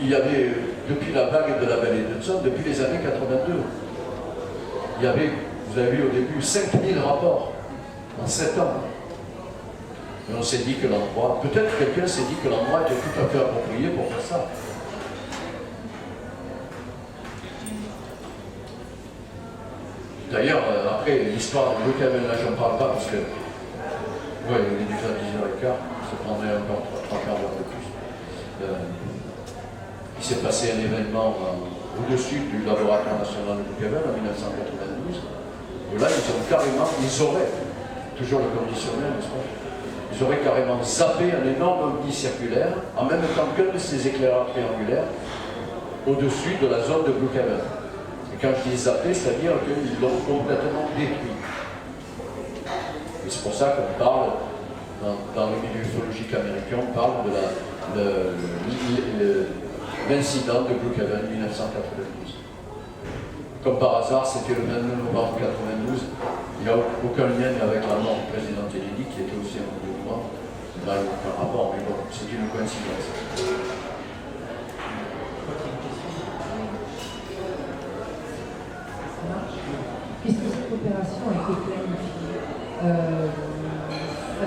il y avait, depuis la vague de la vallée d'Hudson, depuis les années 82, il y avait, vous avez vu au début, 5000 rapports en 7 ans. Et on s'est dit que l'endroit, peut-être quelqu'un s'est dit que l'endroit était tout à fait approprié pour faire ça. D'ailleurs, après, l'histoire de Brookhaven, là, j'en parle pas parce que, ouais, il est déjà 10h15, ça prendrait encore 3 quarts d'heure de plus. Il s'est passé un événement au-dessus du laboratoire national de Brookhaven en 1992, où là, ils auraient, toujours le conditionnel, n'est-ce pas, ils auraient carrément zappé un énorme ovni circulaire, en même temps qu'un de ces éclairages triangulaires, au-dessus de la zone de Brookhaven. Quand je dis zapper, c'est-à-dire qu'ils l'ont complètement détruit. Et c'est pour ça qu'on parle, dans le milieu ufologique américain, on parle de l'incident de Brookhaven 1992. Comme par hasard, c'était le 29 novembre 1992. Il n'y a aucun lien avec la mort du président Kennedy, qui était aussi un mouvement. Il n'y a aucun rapport, mais bon, c'est une coïncidence. Puisque cette opération a été planifiée, ça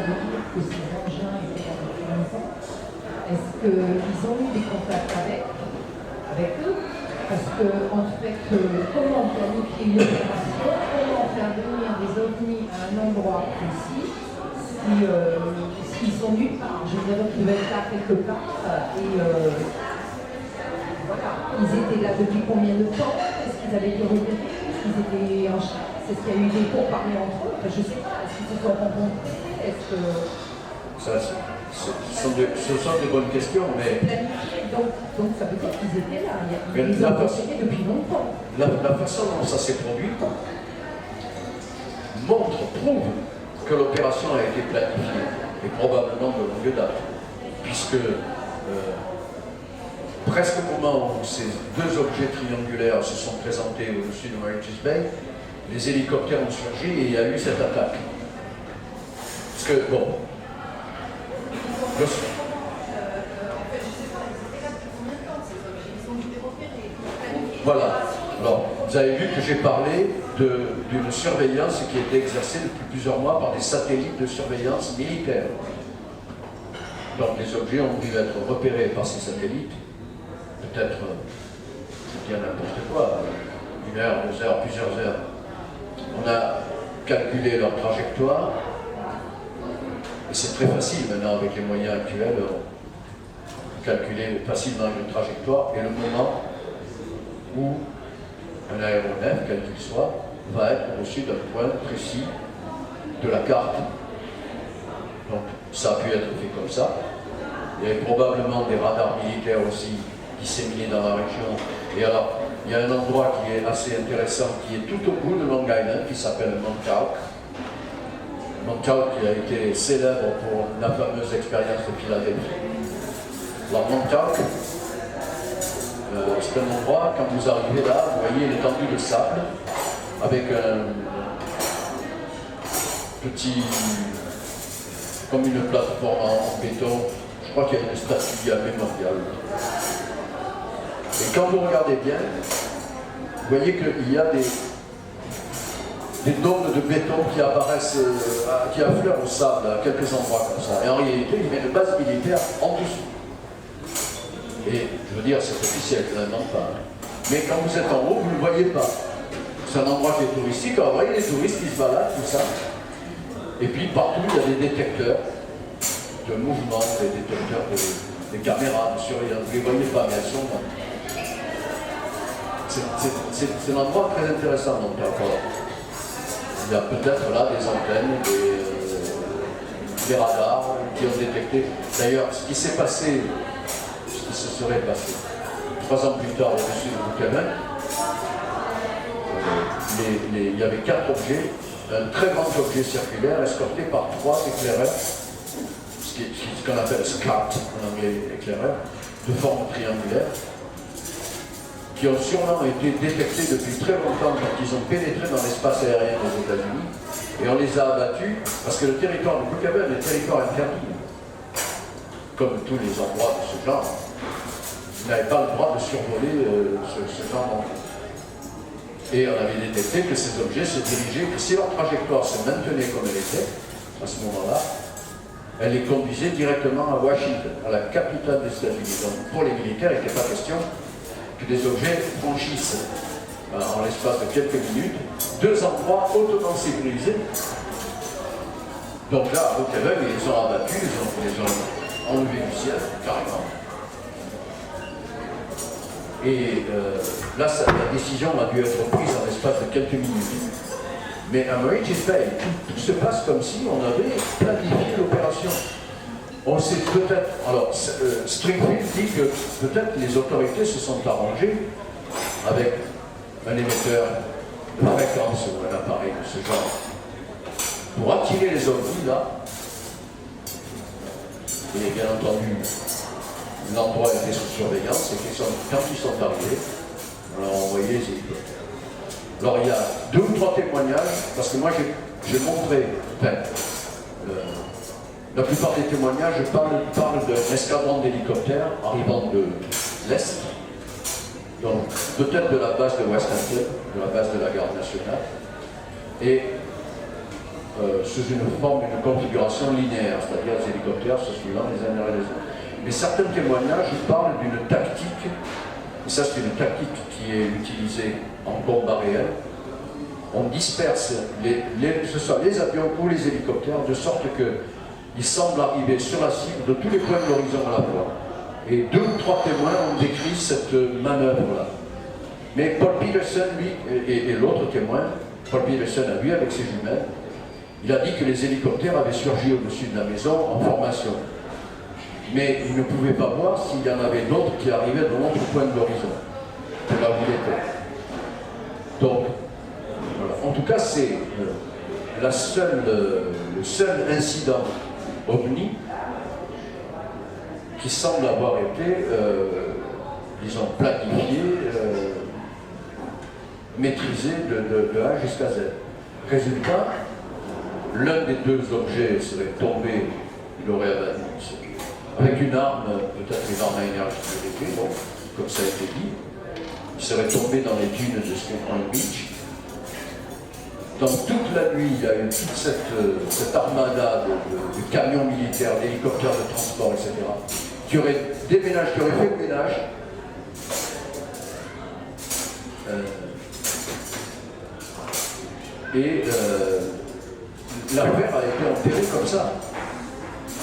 veut dire que ces engins étaient là depuis longtemps. Est-ce qu'ils ont eu des contacts avec eux? Parce que, en fait, comment planifier une opération, comment faire venir des ovnis à un endroit précis, s'ils sont nulle part? Je veux dire, ils devaient être là quelque part, et voilà. Ils étaient là depuis combien de temps? Est-ce qu'ils avaient été repérés? Est-ce qu'il y a eu des pourparlers entre eux? Je ne sais pas. Est-ce qu'ils se sont rencontrés? Est-ce que... Ce sont des bonnes questions, mais... Donc ça veut dire qu'ils étaient là. Ils les ont possédés depuis longtemps. La façon dont ça s'est produit prouve que l'opération a été planifiée, et probablement de longue date, puisque presque au moment où ces deux objets triangulaires se sont présentés au-dessus de Moriches Bay, les hélicoptères ont surgi et il y a eu cette attaque. Parce que, bon, voilà. Alors, vous avez vu que j'ai parlé d'une surveillance qui était exercée depuis plusieurs mois par des satellites de surveillance militaire. Donc les objets ont dû être repérés par ces satellites, peut-être, je dis n'importe quoi, 1 heure, 2 heures, plusieurs heures. On a calculé leur trajectoire, et c'est très facile maintenant avec les moyens actuels, calculer facilement une trajectoire et le moment où un aéronef, quel qu'il soit, va être au-dessus d'un point précis de la carte. Donc ça a pu être fait comme ça. Il y avait probablement des radars militaires aussi disséminés dans la région. Et alors, il y a un endroit qui est assez intéressant, qui est tout au bout de Long Island, qui s'appelle Montauk. Montauk qui a été célèbre pour la fameuse expérience de Philadelphie. Alors Montauk, c'est un endroit, quand vous arrivez là, vous voyez l'étendue de sable, avec un petit, comme une plateforme en béton. Je crois qu'il y a une statue mémoriale. Et quand vous regardez bien, vous voyez qu'il y a des dômes de béton qui apparaissent, qui affleurent au sable à quelques endroits comme ça. Et en réalité, il y a une base militaire en dessous. Et je veux dire, c'est officiel, je n'invente pas. Mais quand vous êtes en haut, vous ne le voyez pas. C'est un endroit qui est touristique. Alors, vous voyez les touristes qui se baladent, tout ça. Et puis partout, il y a des détecteurs de mouvement, des détecteurs des caméras de surveillance. Vous ne les voyez pas, mais elles sont là. C'est un endroit très intéressant, donc encore. Il y a peut-être là des antennes, des radars qui ont détecté. D'ailleurs, ce qui s'est passé, ce qui se serait passé 3 ans plus tard au-dessus de Buchanan, il y avait 4 objets, un très grand objet circulaire escorté par 3 éclaireurs, ce qu'on appelle SCAT en anglais, éclaireurs, de forme triangulaire, qui ont sûrement été détectés depuis très longtemps quand ils ont pénétré dans l'espace aérien des États-Unis, et on les a abattus parce que le territoire de Buchanan est territoire interdit. Comme tous les endroits de ce genre, ils n'avaient pas le droit de survoler ce genre d'endroit. Et on avait détecté que ces objets se dirigeaient, que si leur trajectoire se maintenait comme elle était, à ce moment-là, elle les conduisait directement à Washington, à la capitale des États-Unis. Donc pour les militaires, il n'était pas question que des objets franchissent en l'espace de quelques minutes 2 endroits hautement sécurisés. Donc là, au Québec, ils les ont abattus, ils les ont enlevés du ciel, carrément. Et là, la décision a dû être prise en l'espace de quelques minutes. Mais à Moriches Bay, tout se passe comme si on avait planifié l'opération. On sait peut-être, alors Stringfield dit que peut-être les autorités se sont arrangées avec un émetteur de fréquence ou un appareil de ce genre pour attirer les ovnis là. Et bien entendu, l'endroit était sous surveillance et quand ils sont arrivés, on a envoyé les hélicoptères. Alors il y a 2 ou 3 témoignages, parce que moi j'ai montré, la plupart des témoignages parlent d'un escadron d'hélicoptères arrivant de l'Est, donc peut-être de la base de West Hampton, de la base de la garde nationale, et sous une forme, une configuration linéaire, c'est-à-dire les hélicoptères se suivant les uns derrière les autres. Mais certains témoignages parlent d'une tactique, et ça c'est une tactique qui est utilisée en combat réel. On disperse que ce soit les avions ou les hélicoptères, de sorte qu'ils semblent arriver sur la cible de tous les points de l'horizon à la fois. Et 2 ou 3 témoins ont décrit cette manœuvre-là. Mais Paul Peterson, lui, et l'autre témoin, Paul Peterson a vu avec ses jumelles, il a dit que les hélicoptères avaient surgi au-dessus de la maison en formation. Mais il ne pouvait pas voir s'il y en avait d'autres qui arrivaient de l'autre point de l'horizon, de là où il était. Donc, voilà. En tout cas, c'est le seul le seul incident OVNI qui semble avoir été, disons, planifié, maîtrisé de A jusqu'à Z. Résultat, l'un des deux objets serait tombé, il aurait abattu, avec une arme, peut-être une arme à énergie limitée, bon, comme ça a été dit, il serait tombé dans les dunes de Spring Point Beach. Donc toute la nuit, il y a eu toute cette armada de camions militaires, d'hélicoptères de transport, etc., qui aurait déménagé, qui aurait fait le ménage. L'affaire a été enterrée comme ça.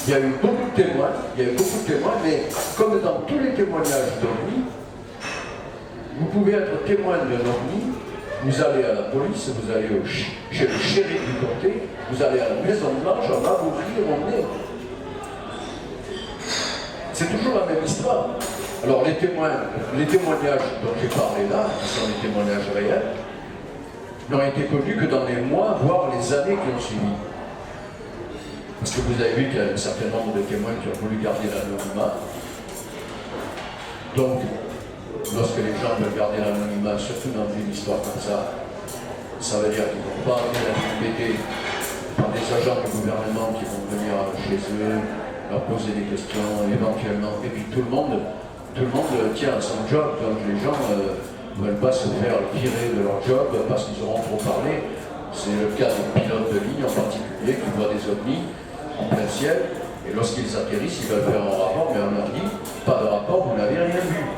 Il y a eu beaucoup de témoins, mais comme dans tous les témoignages d'OVNI, vous pouvez être témoin d'un OVNI, vous allez à la police, vous allez chez le shérif du comté, vous allez à la Maison Blanche, on va vous rire au nez. C'est toujours la même histoire. Alors les témoignages dont j'ai parlé là, qui sont des témoignages réels, n'ont été connus que dans les mois, voire les années qui ont suivi. Parce que vous avez vu qu'il y a un certain nombre de témoins qui ont voulu garder l'anonymat. Donc, lorsque les gens veulent garder l'anonymat, surtout dans une histoire comme ça veut dire qu'ils ne vont pas être embêtés par des agents du gouvernement qui vont venir chez eux, leur poser des questions éventuellement. Et puis tout le monde tient à son job, donc les gens ne veulent pas se faire virer de leur job parce qu'ils auront trop parlé. C'est le cas des pilotes de ligne en particulier qui voient des ovnis en plein ciel, et lorsqu'ils atterrissent, ils veulent faire un rapport, mais on leur dit, pas de rapport, vous n'avez rien vu.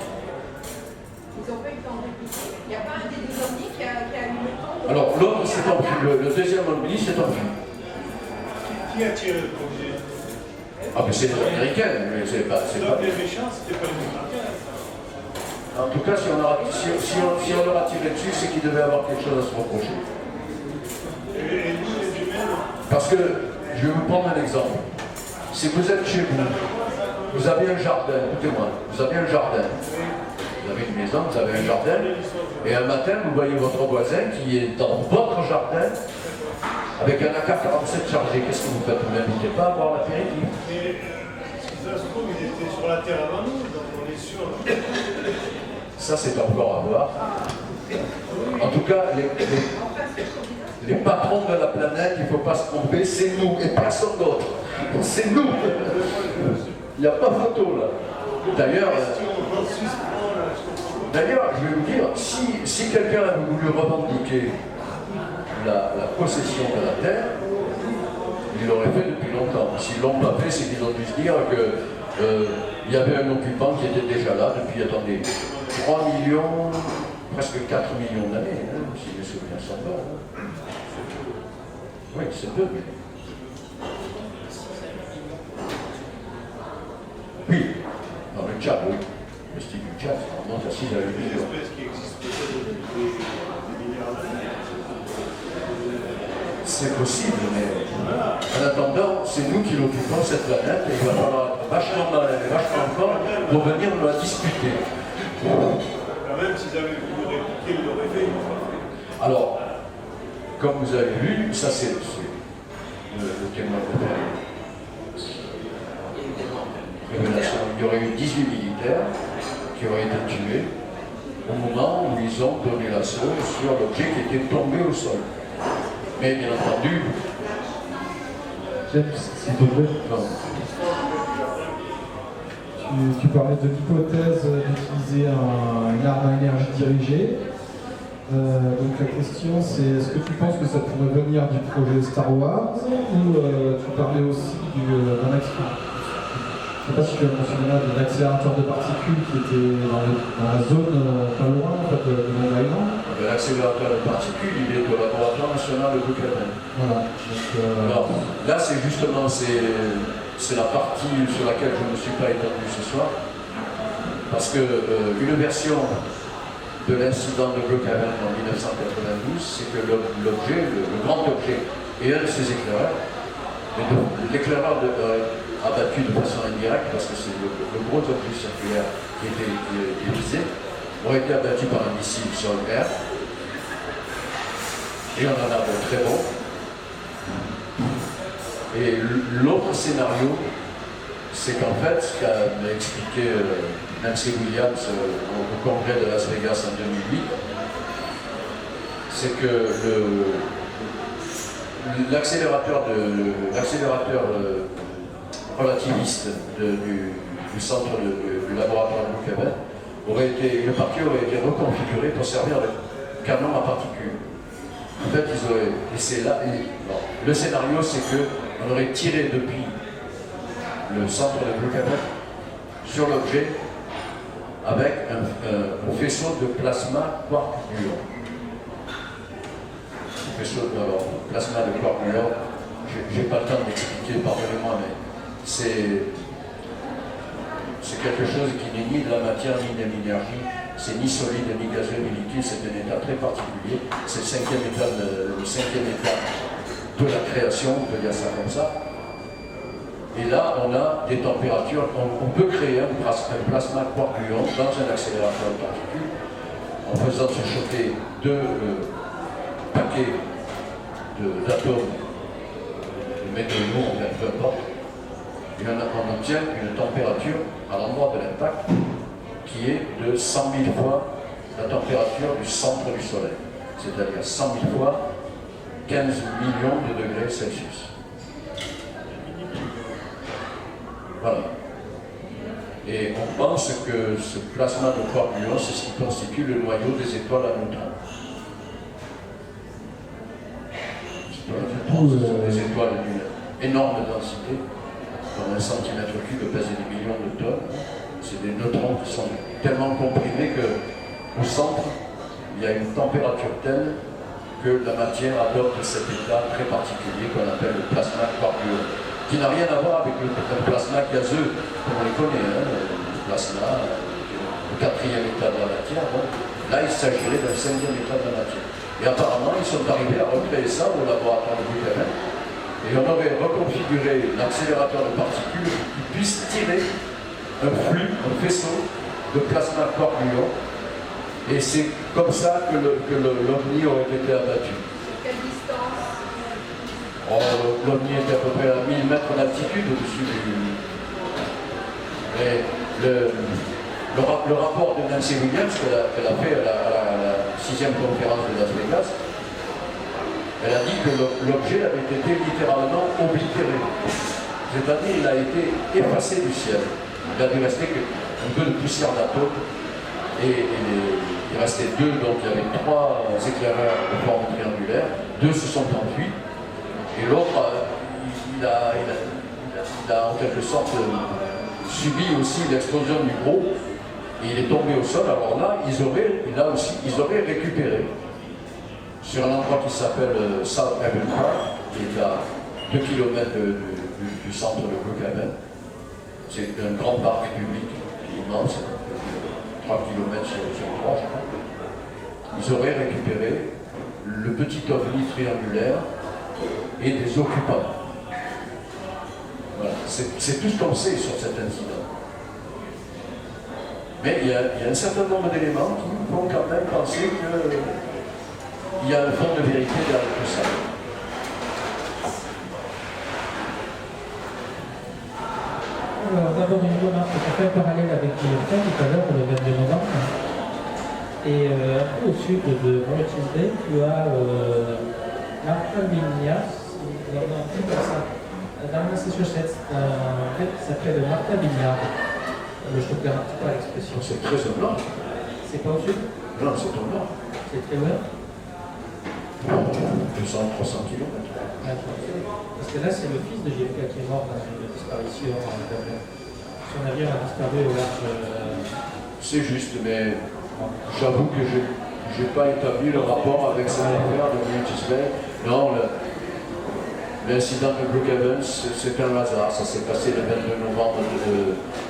Ils n'ont pas eu le temps de répliquer. Il n'y a pas un des deux ovnis qui a eu le temps de... Alors l'autre s'est enfui, le deuxième ovni s'est enfui. Qui a tiré le projet? Ah mais c'est les Américains, mais c'est pas... Donc les méchants, c'était pas les Américains. En tout cas, si on leur a tiré dessus, c'est qu'ils devaient avoir quelque chose à se reprocher. Et nous, les jumelles? Parce que, je vais vous prendre un exemple. Si vous êtes chez vous, vous avez un jardin, écoutez-moi, vous avez un jardin. Vous avez une maison, vous avez un jardin, et un matin, vous voyez votre voisin qui est dans votre jardin avec un AK-47 chargé. Qu'est-ce que vous faites? Vous n'invitez pas à boire l'apéritif. Mais si ça se trouve, il était sur la Terre avant nous, donc on est sûr. Ça, c'est encore à voir. En tout cas, les patrons de la planète, il ne faut pas se tromper, c'est nous et personne d'autre. C'est nous. Il n'y a pas photo là. D'ailleurs, je vais vous dire, si quelqu'un avait voulu revendiquer la possession de la Terre, il l'aurait fait depuis longtemps. S'ils ne l'ont pas fait, c'est qu'ils ont dû se dire qu'il y avait un occupant qui était déjà là depuis, attendez, 3 millions, presque 4 millions d'années, hein, si mes souvenirs sont bons. Oui, c'est peu. Oui, dans le Tchad, oui. Le style du Tchad, ça remonte à 6 à 8 Une millions. espèce qui existe peut-être depuis des milliards d'années. C'est possible, mais en attendant, c'est nous qui l'occupons cette planète et il va falloir être vachement malin et vachement fort pour venir nous la disputer. Quand même, s'ils avaient voulu répliquer, ils l'auraient fait. Alors, comme vous avez vu, ça c'est le témoin de révélation. Il y aurait eu 18 militaires qui auraient été tués au moment où ils ont donné l'assaut sur l'objet qui était tombé au sol. Mais bien entendu, s'il te plaît. Tu parlais de l'hypothèse d'utiliser une arme à énergie dirigée. Donc la question c'est, est-ce que tu penses que ça pourrait venir du projet Star Wars ou tu parlais aussi d'un je ne sais pas si tu as mentionné là d'un accélérateur de particules qui était dans la zone pas loin en fait, de Long Island. L'accélérateur de particules, il est au laboratoire national de Brookhaven. Voilà. Alors, là, c'est justement c'est la partie sur laquelle je ne me suis pas étendu ce soir, parce que une version de l'incident de Brookhaven en 1992, c'est que l'objet, le grand objet, et un de ses éclaireurs, l'éclaireur abattu de façon indirecte, parce que c'est le gros objet circulaire qui était visé, aurait été abattu par un missile sol-air. Et on en a de très bons. Et l'autre scénario, c'est qu'en fait, ce qu'a expliqué Nancy Williams au congrès de Las Vegas en 2008, c'est que l'accélérateur relativiste du centre du laboratoire de Brookhaven le parti aurait été reconfiguré pour servir de canon à particules. En fait, ils auraient, et c'est là, le scénario, c'est qu'on aurait tiré depuis le centre de Brookhaven sur l'objet avec un faisceau de plasma quark-gluon. Faisceau de plasma de quark-gluon, j'ai pas le temps d'expliquer, pardonnez-moi, mais c'est quelque chose qui n'est ni de la matière ni de l'énergie, c'est ni solide ni gazeux ni liquide, c'est un état très particulier, c'est le cinquième état de la création, on peut dire ça comme ça. Et là, on a des températures, on peut créer un plasma quark-gluon dans un accélérateur de particules en faisant se choquer deux paquets d'atomes, de métaux lourds, peu importe. Et on obtient une température à l'endroit de l'impact qui est de 100 000 fois la température du centre du Soleil, c'est-à-dire 100 000 fois 15 millions de degrés Celsius. Voilà. Et on pense que ce plasma de quark-gluon, c'est ce qui constitue le noyau des étoiles à neutrons. Ce sont des étoiles d'une énorme densité, comme 1 cm3 pèse des millions de tonnes. C'est des neutrons qui sont tellement comprimés qu'au centre, il y a une température telle que la matière adopte cet état très particulier qu'on appelle le plasma quark-gluon, qui n'a rien à voir avec le plasma gazeux, comme on les connaît, hein, le plasma, le 4e état de la matière. Bon. Là, il s'agirait d'un 5e état de la matière. Et apparemment, ils sont arrivés à recréer ça au laboratoire de Brookhaven. Et on aurait reconfiguré l'accélérateur de particules qui puisse tirer un flux, un faisceau de plasma quark-gluon. Et c'est comme ça que l'OVNI aurait été abattu. Quelle distance? L'OVNI était à peu près à 1000 mètres d'altitude au-dessus du... Mais le rapport de Nancy Williams qu'elle a fait à la 6e conférence de Las Vegas, elle a dit que l'objet avait été littéralement oblitéré. C'est-à-dire qu'il a été effacé du ciel. Il a dû rester un peu de poussière d'atomes. Et il restait 2, donc il y avait 3 éclaireurs de forme triangulaire. 2 se sont enfuis. Et l'autre, il a en quelque sorte subi aussi l'explosion du gros. Et il est tombé au sol. Alors là, ils auraient récupéré sur un endroit qui s'appelle South Haven Park, qui est à 2 km du centre de Brookhaven. C'est un grand parc public immense, 3 km sur 3, je crois. Ils auraient récupéré le petit ovni triangulaire et des occupants. Voilà. C'est tout ce qu'on sait sur cet incident. Mais il y a un certain nombre d'éléments qui nous font quand même penser qu'il y a un fond de vérité derrière tout ça. Alors, d'abord une remarque, on fait un parallèle avec l'IFTA tout à l'heure, le 22 novembre. Et un peu au sud de Moriarty's Bay, tu as Martha Vignas, dans Massachusetts, un fait qui s'appelle Martha Vineyard. Je te perds un petit peu à l'expression. C'est très au nord. C'est pas au sud? Non, c'est au nord. C'est très loin? 200-300 km. Parce que là, c'est le fils de JFK qui est mort dans une disparition. Son avion a disparu au large. C'est juste, mais j'avoue que je n'ai pas établi le rapport avec cette affaire de Moriarty's Bay. Non, l'incident de Brookhaven, c'est un hasard. Ça s'est passé le 22 novembre 1992.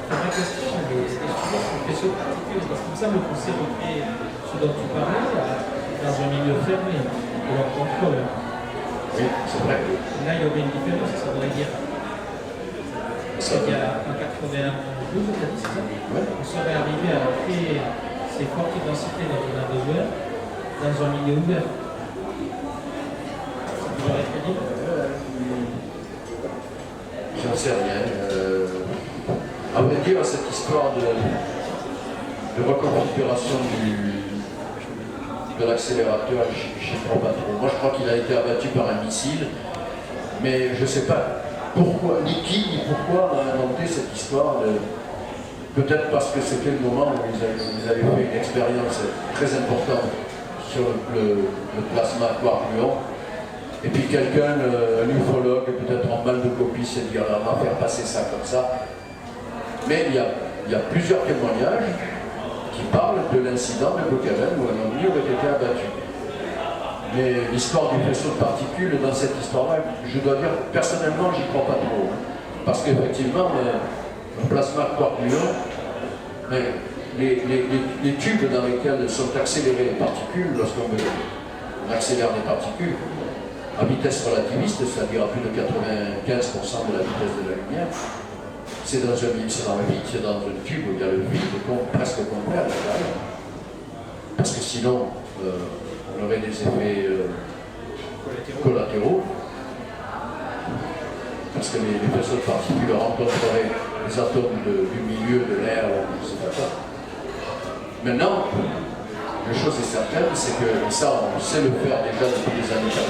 Ma question, est-ce que ce faisceau de particules, parce qu'il me semble qu'on sait recréer ce dont tu parlais dans un milieu fermé, de leur contrôle. Oui, c'est vrai. Là, il y aurait une différence, ça voudrait dire. En 92, tu as dit, c'est ça? On serait arrivé à créer ces fortes densités dont on a besoin dans un milieu ouvert. aurait fait dire. J'en sais rien. À vrai dire, cette histoire de reconfiguration de l'accélérateur, je ne crois pas trop. Moi, je crois qu'il a été abattu par un missile, mais je ne sais pas pourquoi, ni qui, ni pourquoi on a inventé cette histoire. Peut-être parce que c'était le moment où ils avaient fait une expérience très importante sur le plasma quark-gluon. Et puis quelqu'un, un ufologue, peut-être en mal de copie, s'est dit on va faire passer ça comme ça. Mais il y a plusieurs témoignages qui parlent de l'incident de Brookhaven où un ovni aurait été abattu. Mais l'histoire du faisceau de particules, dans cette histoire-là, je dois dire, personnellement, j'y crois pas trop. Hein. Parce qu'effectivement, le plasma quark-gluon, les tubes dans lesquels sont accélérées les particules, lorsqu'on accélère des particules, à vitesse relativiste, c'est-à-dire à plus de 95% de la vitesse de la lumière, c'est dans le vide, c'est dans un tube où il y a le vide presque complet à l'intérieur. Parce que sinon, on aurait des effets collatéraux. Parce que les faisceaux de particules rencontreraient les atomes du milieu de l'air, c'est pas ça. Maintenant, une chose est certaine, c'est que ça, on sait le faire déjà depuis les années 80.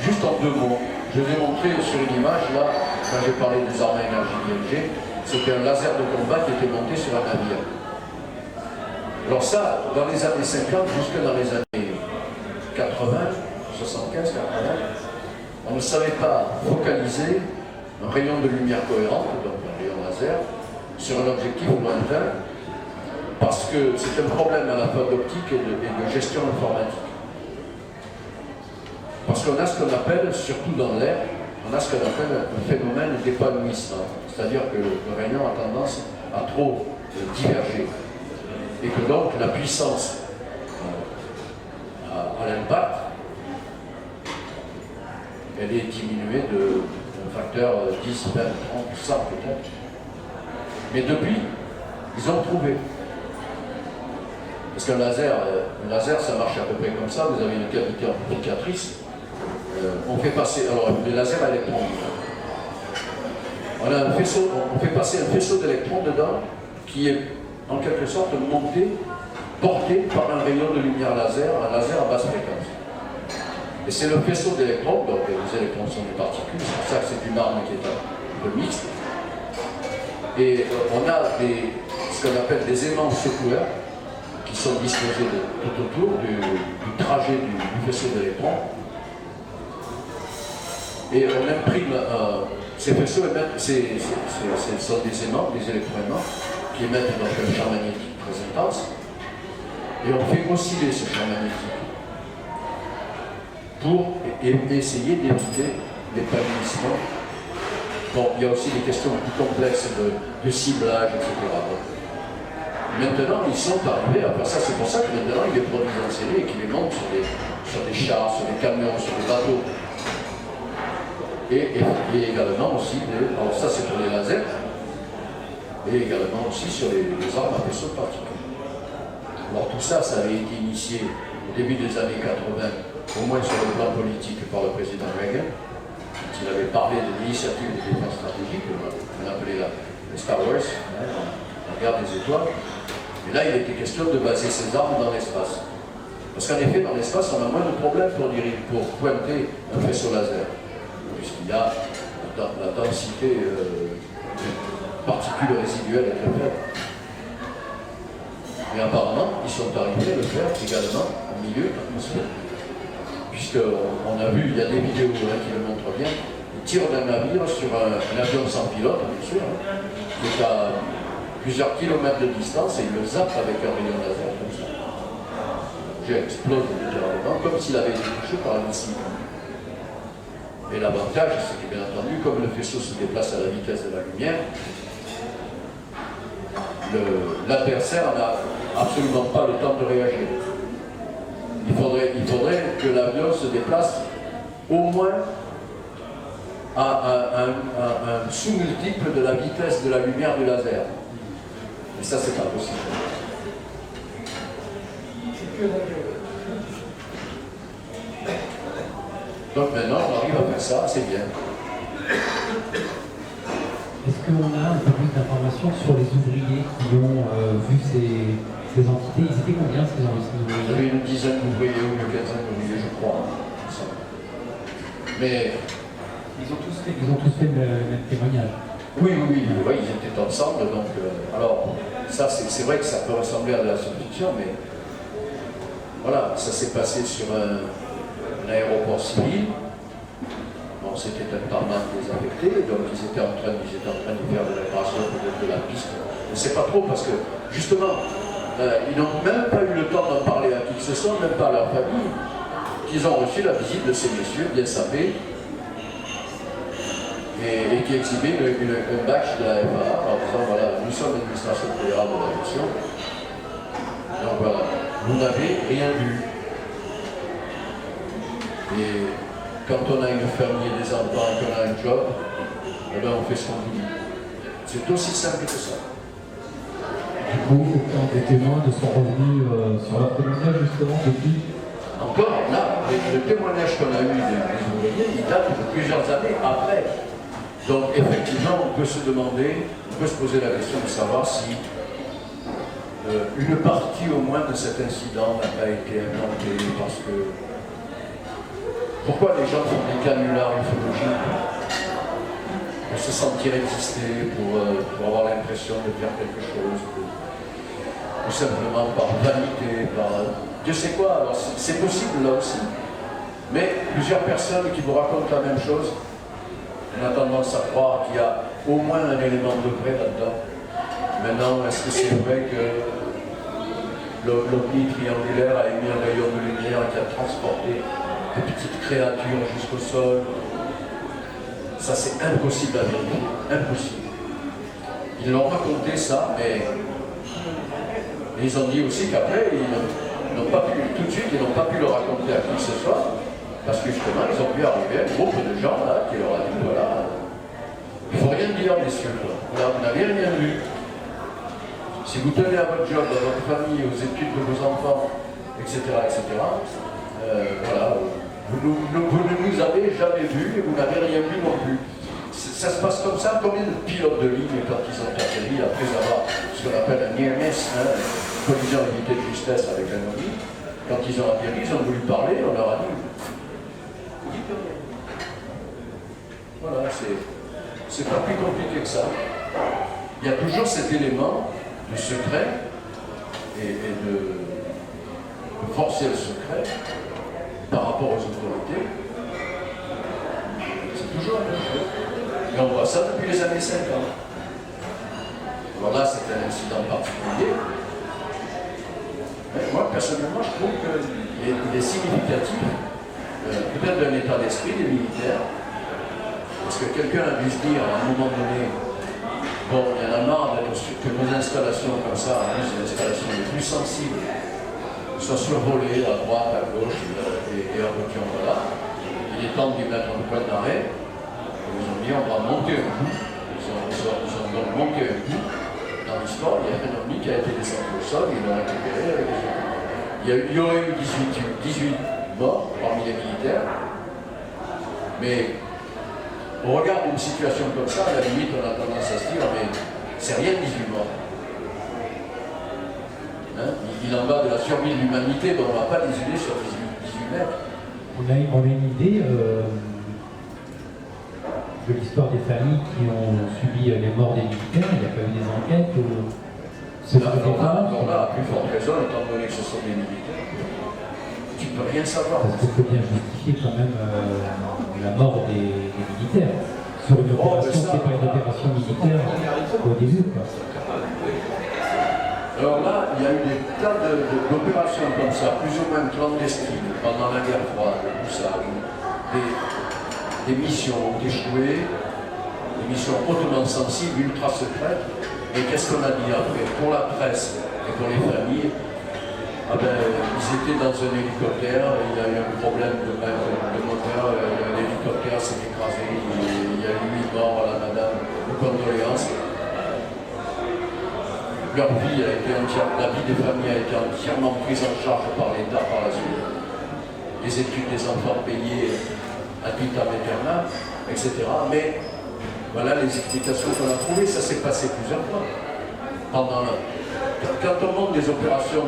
Juste en 2 mots, je vais montrer sur une image, là, quand j'ai parlé des armes à énergie IMG, c'était un laser de combat qui était monté sur un navire. Alors ça, dans les années 50, jusque dans les années 80, 75, 80, on ne savait pas focaliser un rayon de lumière cohérente, donc un rayon laser, sur un objectif lointain, parce que c'est un problème à la fois d'optique et de gestion informatique. Parce qu'on a ce qu'on appelle, surtout dans l'air, on a ce qu'on appelle un phénomène d'épanouissement. C'est-à-dire que le rayon a tendance à trop diverger. Et que donc la puissance à l'impact, elle est diminuée d'un facteur 10, 20, 30, 100 peut-être. Mais depuis, ils ont trouvé. Parce qu'un laser, ça marche à peu près comme ça. Vous avez une cavité amplificatrice. On fait passer, alors le laser à électrons. On fait passer un faisceau d'électrons dedans qui est en quelque sorte monté, porté par un rayon de lumière laser, un laser à basse fréquence. Et c'est le faisceau d'électrons, donc les électrons sont des particules, c'est pour ça que c'est une arme qui est un peu mixte. Et on a ce qu'on appelle des aimants secoureurs qui sont disposés tout autour du trajet du faisceau d'électrons. Et on imprime ces faisceaux, ce sont des aimants, des électroaimants, qui émettent donc un champ magnétique très intense. Et on fait osciller ce champ magnétique pour essayer d'éviter l'épanouissement. Bon, il y a aussi des questions plus complexes de ciblage, etc. Maintenant, ils sont arrivés à faire ça. C'est pour ça que maintenant, ils les produisent en série et qu'ils les montent sur des chars, sur des camions, sur des bateaux. Et également aussi, alors ça c'est pour les lasers, et également aussi sur les armes à faisceaux de particules. Alors tout ça, ça avait été initié au début des années 80, au moins sur le plan politique, par le président Reagan, qui avait parlé de l'initiative de défense stratégique, qu'on appelait la Star Wars, la guerre des étoiles. Et là, il était question de baser ces armes dans l'espace. Parce qu'en effet, dans l'espace, on a moins de problèmes pour pointer un faisceau laser. Puisqu'il y a la densité de particules résiduelles est très faible. Mais apparemment, ils sont arrivés à le faire également au milieu de l'atmosphère. Puisqu'on a vu, il y a des vidéos qui le montrent bien, ils tirent d'un navire sur un avion sans pilote, bien sûr, qui est à plusieurs kilomètres de distance, et ils le zappent avec un rayon laser comme ça. L'objet explose littéralement, comme s'il avait été touché par un missile. Et l'avantage, c'est que bien entendu, comme le faisceau se déplace à la vitesse de la lumière, l'adversaire n'a absolument pas le temps de réagir. Il faudrait que l'avion se déplace au moins à un sous-multiple de la vitesse de la lumière du laser. Et ça, c'est pas possible. C'est que Donc maintenant, on arrive à faire ça, c'est bien. Est-ce qu'on a un peu plus d'informations sur les ouvriers qui ont vu ces entités? Ils étaient combien ces Il y ouvriers? avait une dizaine d'ouvriers ou une quinzaine d'ouvriers, je crois. Mais Ils ont tous fait le même témoignage. oui, ils étaient ensemble. Donc, alors, ça, c'est vrai que ça peut ressembler à de la science-fiction, mais voilà, ça s'est passé sur un aéroport civil. Bon, c'était un tarmac désaffecté, donc ils étaient en train de faire de la réparation de la piste. On ne sait pas trop parce que, justement, ils n'ont même pas eu le temps d'en parler à qui que ce soit, même pas à leur famille, qu'ils ont reçu la visite de ces messieurs bien sapés et qui exhibaient un badge de la FA en disant voilà, nous sommes l'administration fédérale de l'aviation. Donc voilà, vous n'avez rien vu. Et quand on a une famille et des enfants et qu'on a un job, eh bien on fait ce qu'on dit. C'est aussi simple que ça. Du coup, quand des témoins ne sont revenus sur leur témoignage justement depuis. Encore, là, le témoignage qu'on a eu des ouvriers, il date de plusieurs années après. Donc effectivement, on peut se demander, on peut se poser la question de savoir si une partie au moins de cet incident n'a pas été inventée parce que pourquoi les gens font des canulars ufologiques pour se sentir exister, pour avoir l'impression de faire quelque chose, ou simplement par vanité, par Dieu sait quoi. Alors c'est possible là aussi, mais plusieurs personnes qui vous racontent la même chose, on a tendance à croire qu'il y a au moins un élément de vrai là-dedans. Maintenant, est-ce que c'est vrai que l'OVNI triangulaire a émis un rayon de lumière qui a transporté des petites créatures jusqu'au sol? Ça, c'est impossible à vérifier. Impossible. Ils l'ont raconté ça, mais ils ont dit aussi qu'après, ils n'ont pas pu, tout de suite, ils n'ont pas pu le raconter à qui que ce soit. Parce que justement, ils ont vu arriver un groupe de gens là qui leur a dit voilà, il ne faut rien dire, messieurs. Là, vous n'avez rien vu. Si vous tenez à votre job, à votre famille, aux études de vos enfants, etc., voilà, vous ne nous avez jamais vus et vous n'avez rien vu non plus. Ça se passe comme ça. Combien de pilotes de ligne, quand ils ont atterri, après avoir ce qu'on appelle un near miss, collision évitée de justesse avec un OVNI, quand ils ont atterri, ils ont voulu parler, on leur a dit. Voilà, c'est pas plus compliqué que ça. Il y a toujours cet élément de secret et de forcer le secret par rapport aux autorités. C'est toujours la même chose. Et on voit ça depuis les années 50. Alors là, c'est un incident particulier. Mais moi, personnellement, je trouve qu'il est significatif, peut-être d'un état d'esprit des militaires. Parce que quelqu'un a dû se dire à un moment donné, bon, il y en a marre que nos installations comme ça, en plus les installations les plus sensibles, soient survolées à droite, à gauche, et en retour, voilà. Il est temps de lui mettre un point d'arrêt. Ils ont dit, on va monter un coup. Ils ont donc monté un coup. Dans l'histoire, il y a un OVNI qui a été descendu au sol, ils l'ont récupéré avec les autres. Il y aurait eu 18 morts parmi les militaires. Mais au regard d'une situation comme ça, à la limite, on a tendance à se dire, mais c'est rien 18 morts. Hein, il en va de la survie de l'humanité, donc on ne va pas les isoler sur 18 mètres. On a une idée de l'histoire des familles qui ont subi les morts des militaires. Il n'y a pas eu des enquêtes ou... Là, à plus forte raison, étant donné que ce sont des militaires, tu ne peux rien savoir. Parce qu'il faut bien justifier quand même la mort des militaires sur une opération qui n'est pas une opération militaire au début. Quoi. Alors là, il y a eu des tas d'opérations comme ça, plus ou moins clandestines, pendant la guerre froide, tout ça. Des missions ont échoué, des missions hautement sensibles, ultra secrètes. Et qu'est-ce qu'on a dit après? Pour la presse et pour les familles, ah ben, ils étaient dans un hélicoptère, il y a eu un problème de moteur, l'hélicoptère s'est écrasé, il y a eu 8 morts à la madame, de condoléances. Leur vie a été entièrement, la vie des familles a été entièrement prise en charge par l'État par la suite. Les études des enfants payées, vitam aeternam, etc. Mais voilà les explications qu'on a trouvées, ça s'est passé plusieurs fois. Quand on monte des opérations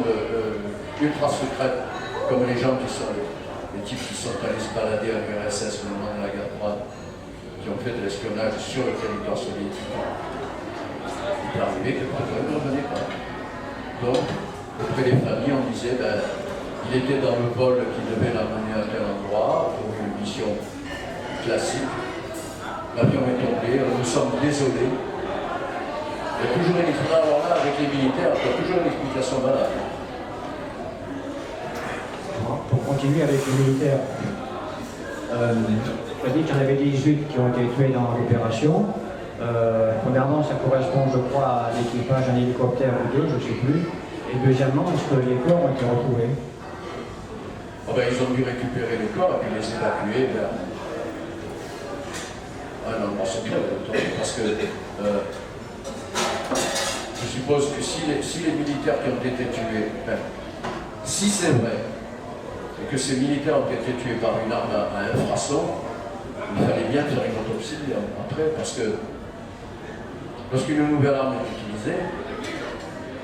ultra secrètes, comme les gens qui sont les types qui sont allés se balader à l'URSS au moment de la guerre froide, qui ont fait de l'espionnage sur le territoire soviétique, il peut arriver que le problème ne revenait pas. Donc, auprès des familles, on disait, il était dans le vol qui devait l'amener à tel endroit, pour une mission classique. L'avion est tombé, nous sommes désolés. Il y a toujours une explication. Alors là, avec les militaires, il y a toujours une explication valable. Pour continuer avec les militaires, tu as dit qu'il y en avait 18 qui ont été tués dans l'opération. Premièrement, ça correspond, je crois, à l'équipage d'un hélicoptère ou deux, je ne sais plus. Et deuxièmement, est-ce que les corps ont été retrouvés? Ils ont dû récupérer les corps et puis les évacuer vers un endroit secret, parce que je suppose que si les militaires qui ont été tués, si c'est vrai, et que ces militaires ont été tués par une arme à infrason, il fallait bien faire une autopsie après, parce que lorsqu'une nouvelle arme est utilisée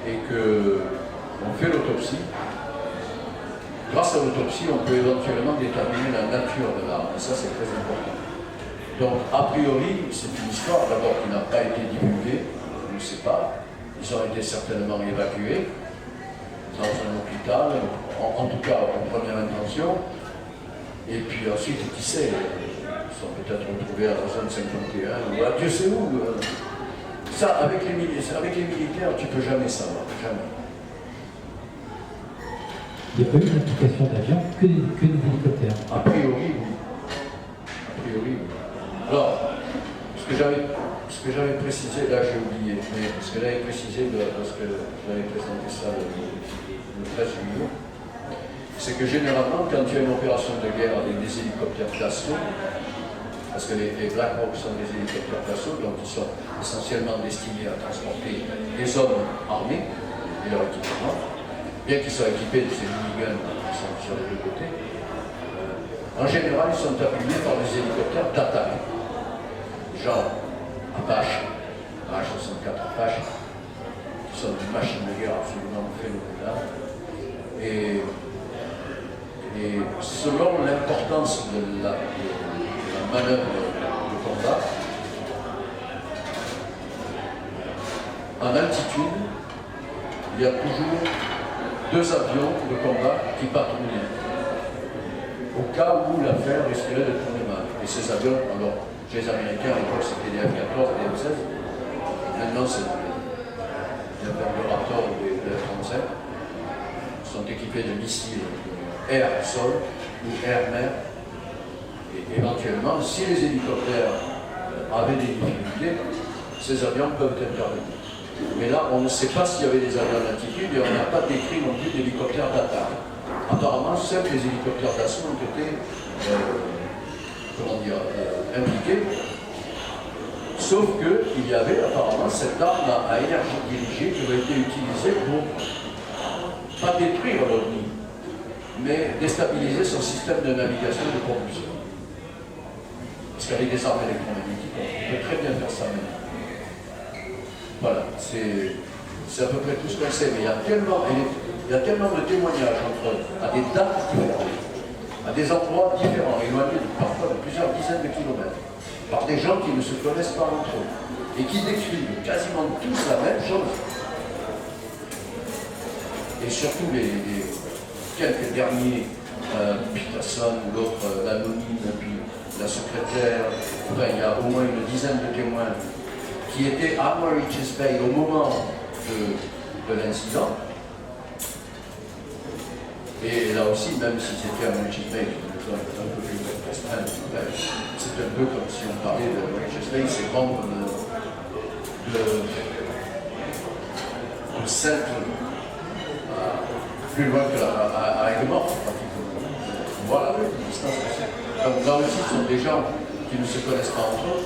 et qu'on fait l'autopsie, grâce à l'autopsie, on peut éventuellement déterminer la nature de l'arme, et ça c'est très important. Donc, a priori, c'est une histoire d'abord qui n'a pas été divulguée, on ne sait pas, ils ont été certainement évacués dans un hôpital, en tout cas en première intention, et puis ensuite, qui sait, ils sont peut-être retrouvés à la zone 51, ou à Dieu sait où. Ça, avec les militaires, tu ne peux jamais savoir, jamais. Il n'y a pas eu d'application d'avion, que des hélicoptères. A priori, oui. A priori, oui. Alors, ce que j'avais précisé, là j'ai oublié, mais ce que j'avais précisé lorsque j'avais présenté ça le 13 juillet, c'est que généralement, quand il y a une opération de guerre avec des hélicoptères d'assaut, parce que les Black Hawk sont des hélicoptères d'assaut, donc ils sont essentiellement destinés à transporter des hommes armés et leur équipement, bien qu'ils soient équipés de ces miniguns qui sont sur les deux côtés. En général, ils sont appuyés par des hélicoptères d'attaque, genre Apache, A64 Apache, qui sont des machines de guerre absolument phénoménales. Et selon l'importance de la manœuvre de combat, en altitude, il y a toujours 2 avions de combat qui patrouillent, au cas où l'affaire risquerait de tourner mal. Et ces avions, alors, chez les Américains, à l'époque, c'était des F-14 et des F-16. Maintenant, c'est des avions de Raptor ou des F-35. Ils sont équipés de missiles air-sol ou air-mer. Et éventuellement, si les hélicoptères avaient des difficultés, ces avions peuvent intervenir. Mais là, on ne sait pas s'il y avait des avions d'altitude et on n'a pas décrit non plus d'hélicoptères d'attaque. Apparemment, seuls les hélicoptères d'assaut ont été impliqués, sauf qu'il y avait apparemment cette arme à énergie dirigée qui avait été utilisée pour pas détruire l'OVNI, mais déstabiliser son système de navigation et de propulsion. Parce qu'avec des armes électromagnétiques, on peut très bien faire ça maintenant. Voilà, c'est à peu près tout ce qu'on sait, mais il y a tellement de témoignages à des dates différentes, à des endroits différents, éloignés parfois de plusieurs dizaines de kilomètres, par des gens qui ne se connaissent pas entre eux, et qui décrivent quasiment tous la même chose. Et surtout les quelques derniers, Peterson, l'autre, l'anonyme, puis la secrétaire, enfin, il y a au moins une dizaine de témoins qui étaient à Mauritius Bay au moment de l'incident. Et là aussi, même si c'était à Mauritius Bay, un peu plus restreint, c'est un peu comme si on parlait de Mauritius Bay, c'est grand comme de Sainte, plus loin qu'à Aiguemort, pratiquement. Voilà la distance aussi. Donc là aussi, ce sont des gens qui ne se connaissent pas entre eux.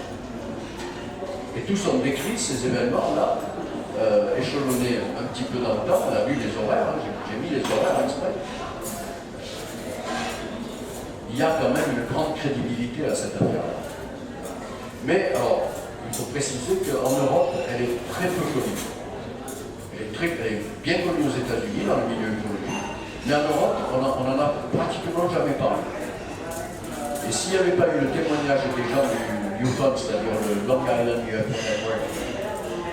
Et tous ont décrit ces événements-là, échelonnés un petit peu dans le temps. On a vu les horaires, hein, j'ai mis les horaires exprès. Il y a quand même une grande crédibilité à cette affaire-là. Mais alors, il faut préciser qu'en Europe, elle est très peu connue. Elle est bien connue aux États-Unis, dans le milieu économique, mais en Europe, on n'en a pratiquement jamais parlé. Et s'il n'y avait pas eu le témoignage des gens du UFON, c'est-à-dire le Long Island UFO Network,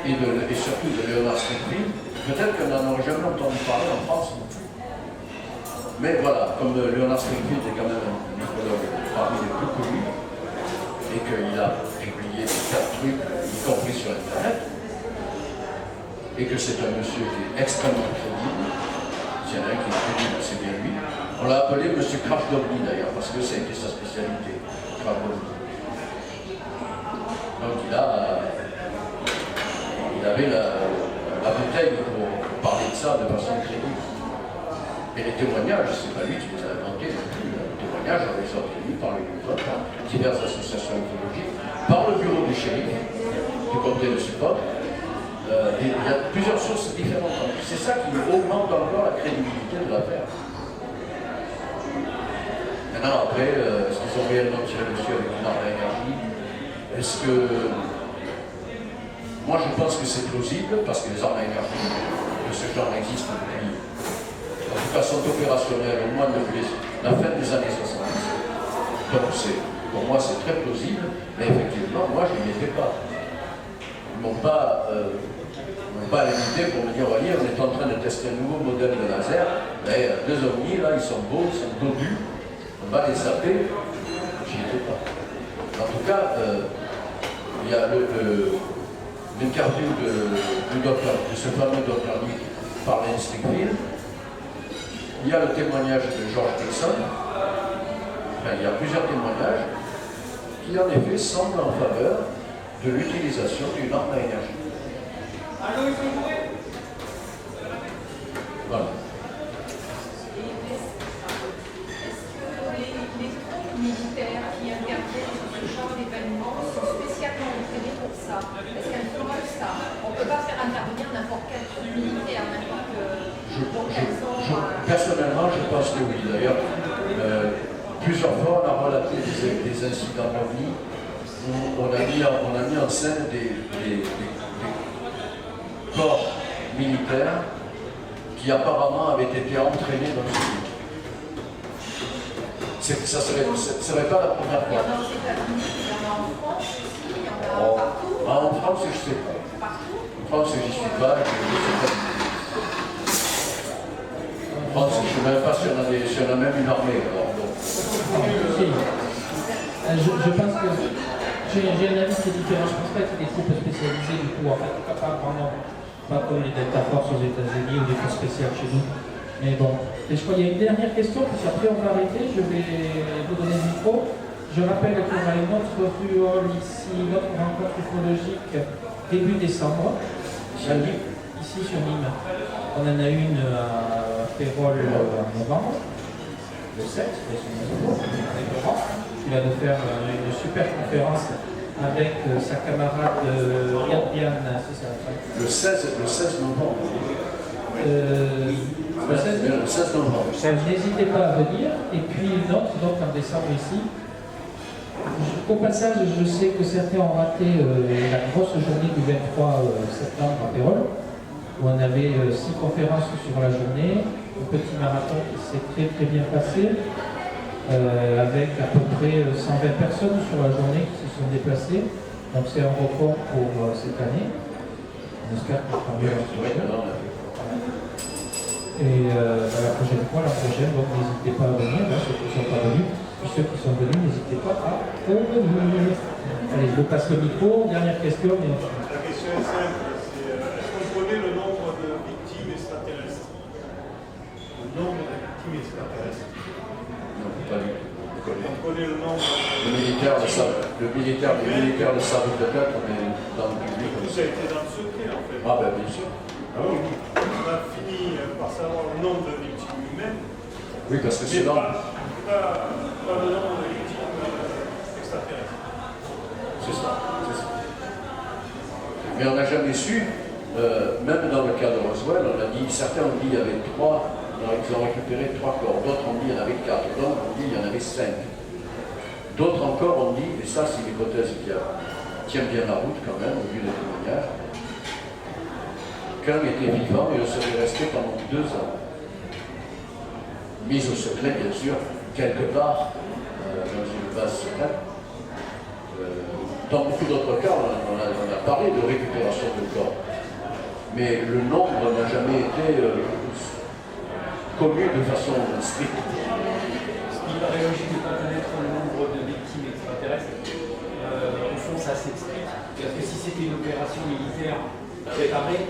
et surtout de Leonard Stringfield, peut-être qu'on n'en aurait jamais entendu parler en France non plus. Mais voilà, comme Leonard Stringfield est quand même un ufologue parmi les plus connus, et qu'il a publié des tas de trucs, y compris sur Internet, et que c'est un monsieur qui est extrêmement crédible, s'il y en a un qui est crédible, c'est bien lui. On l'a appelé Monsieur Crash d'Ovni d'ailleurs, parce que ça a été sa spécialité, Crash d'Ovni. Donc il avait la bouteille pour parler de ça de façon crédible. Et les témoignages, c'est pas lui qui les a inventés non plus. Les témoignages ont été obtenus par les diverses associations ufologiques, par le bureau du shérif du comté de Suffolk. Il y a plusieurs sources différentes. C'est ça qui augmente encore la crédibilité de l'affaire. Maintenant, après, est-ce qu'ils ont réellement tiré dessus avec une arme à énergie? Est-ce que... Moi, je pense que c'est plausible, parce que les armes à énergie de ce genre existent depuis... En tout cas, sont opérationnelles au moins depuis la fin des années 70. Donc, pour moi, c'est très plausible, mais effectivement, moi, je n'y étais pas. Ils ne m'ont pas limité pour me dire, voyez, on est en train de tester un nouveau modèle de laser, mais deux ovnis, là, ils sont beaux, ils sont dodus, on va les zapper. J'y étais pas. En tout cas, il y a l'interview de ce fameux docteur Nick par Stringfield. Il y a le témoignage de George Dixon. Enfin, il y a plusieurs témoignages qui, en effet, semblent en faveur de l'utilisation d'une arme à énergie. Voilà. Les troupes militaires qui interviennent sur ce genre d'événements sont spécialement entraînées pour ça? Est-ce qu'elles feront ça? On ne peut pas faire intervenir n'importe quelle troupe militaire, n'importe personnellement, je pense que oui. D'ailleurs, plusieurs fois, on a relaté des incidents ovnis où on a mis en scène des corps militaires qui apparemment avaient été entraînés dans ce truc. Ça serait pas la première fois. Il y en a aux États-Unis, il y en a en France aussi, il y en a partout. En France, je ne sais pas. Partout. En France, je n'y suis pas, je ne sais pas. En France, je ne sais même pas si on a même une armée. Alors, donc. Je pense que j'ai un avis qui est différent. Je ne pense pas qu'il y ait des troupes spécialisées du coup. En fait, pas vraiment, pas comme les Delta Force aux États-Unis ou des forces spéciales chez nous. Mais bon, et je crois qu'il y a une dernière question, puis après on va arrêter. Je vais vous donner le micro. Je rappelle qu'on a une autre FUOL ici, notre rencontre ufologique début décembre, ici sur Nîmes. On en a une à Pérol en novembre, le 7, qui va nous faire une super conférence avec sa camarade Yann, c'est ça. Le 16 novembre. Le 16 novembre. N'hésitez pas à venir. Et puis une autre, donc en décembre ici. Au passage, je sais que certains ont raté la grosse journée du 23 septembre à Pérol, où on avait 6 conférences sur la journée, un petit marathon qui s'est très très bien passé, avec à peu près 120 personnes sur la journée qui se sont déplacées. Donc c'est un record pour cette année. On espère qu'on fera mieux la prochaine. Et la prochaine, donc n'hésitez pas à venir, ceux qui ne sont pas venus. Puis ceux qui sont venus, n'hésitez pas à revenir. Allez, je vous passe le micro. Dernière question. Mais... La question est simple. Est-ce qu'on connaît le nombre de victimes extraterrestres? Le nombre de victimes extraterrestres? Non, pas du tout. On connaît le nombre. Le militaire le savent peut-être, mais dans le public. Tout ça a été dans le secret en fait. Ah ben bien sûr. Ah oui. On a fini par savoir le nombre de victimes humaines. Oui, parce que c'est mais là. Pas le nombre de victimes extraterrestres. C'est ça. Mais on n'a jamais su, même dans le cas de Roswell, on a dit, certains ont dit qu'il y avait 3, ils ont récupéré 3 corps, d'autres ont dit qu'il y en avait 4, d'autres ont dit qu'il y en avait 5. D'autres encore ont dit, et ça c'est une hypothèse qui tient bien la route quand même, au vu des témoignages, qu'un était vivant et le serait resté pendant 2 ans. Mise au secret, bien sûr, quelque part, dans une base secrète. Dans beaucoup d'autres cas, on a parlé de récupération de corps. Mais le nombre n'a jamais été connu de façon stricte. Ce qui paraît logique de ne pas connaître le nombre de victimes extraterrestres, au fond ça s'explique. Parce que si c'était une opération militaire préparée,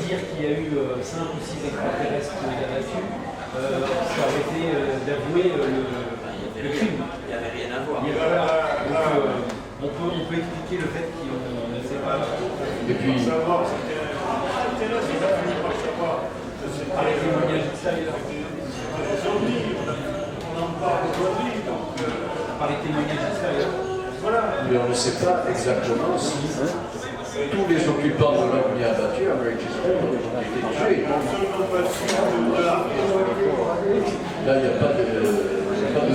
dire qu'il y a eu 5 ou 6 extraterrestres abattus, ça aurait été d'avouer le crime. Il n'y avait rien à voir. Donc, on peut expliquer le fait qu'on ne sait pas. Et puis, savoir, c'était là, c'est pas fini par savoir. Par les témoignages extérieurs. Ils ont dit, on en parle aujourd'hui, donc. Par les témoignages extérieurs. Voilà. mais on ne sait pas exactement si tous les occupants de l'OVNI abattus à Mary Gisborne ont été tués. Absolument pas sûr de l'armée. Là, il n'y a pas de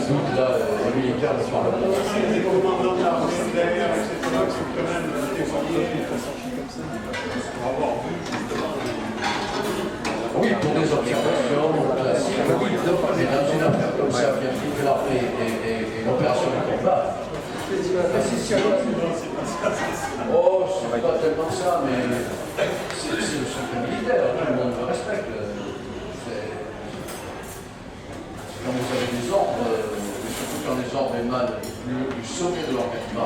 doute, là, les militaires ne parlent pas. Les commandants de l'armée derrière, etc., c'est quand même défendu. Oui, pour des observations classiques, mais dans une affaire comme ça, bien sûr que l'armée est une opération de combat. Oh, c'est pas tellement ça, mais c'est le secret militaire, tout le monde le respecte. Quand vous avez des ordres, et surtout quand les ordres émanent du sommet de l'organisme,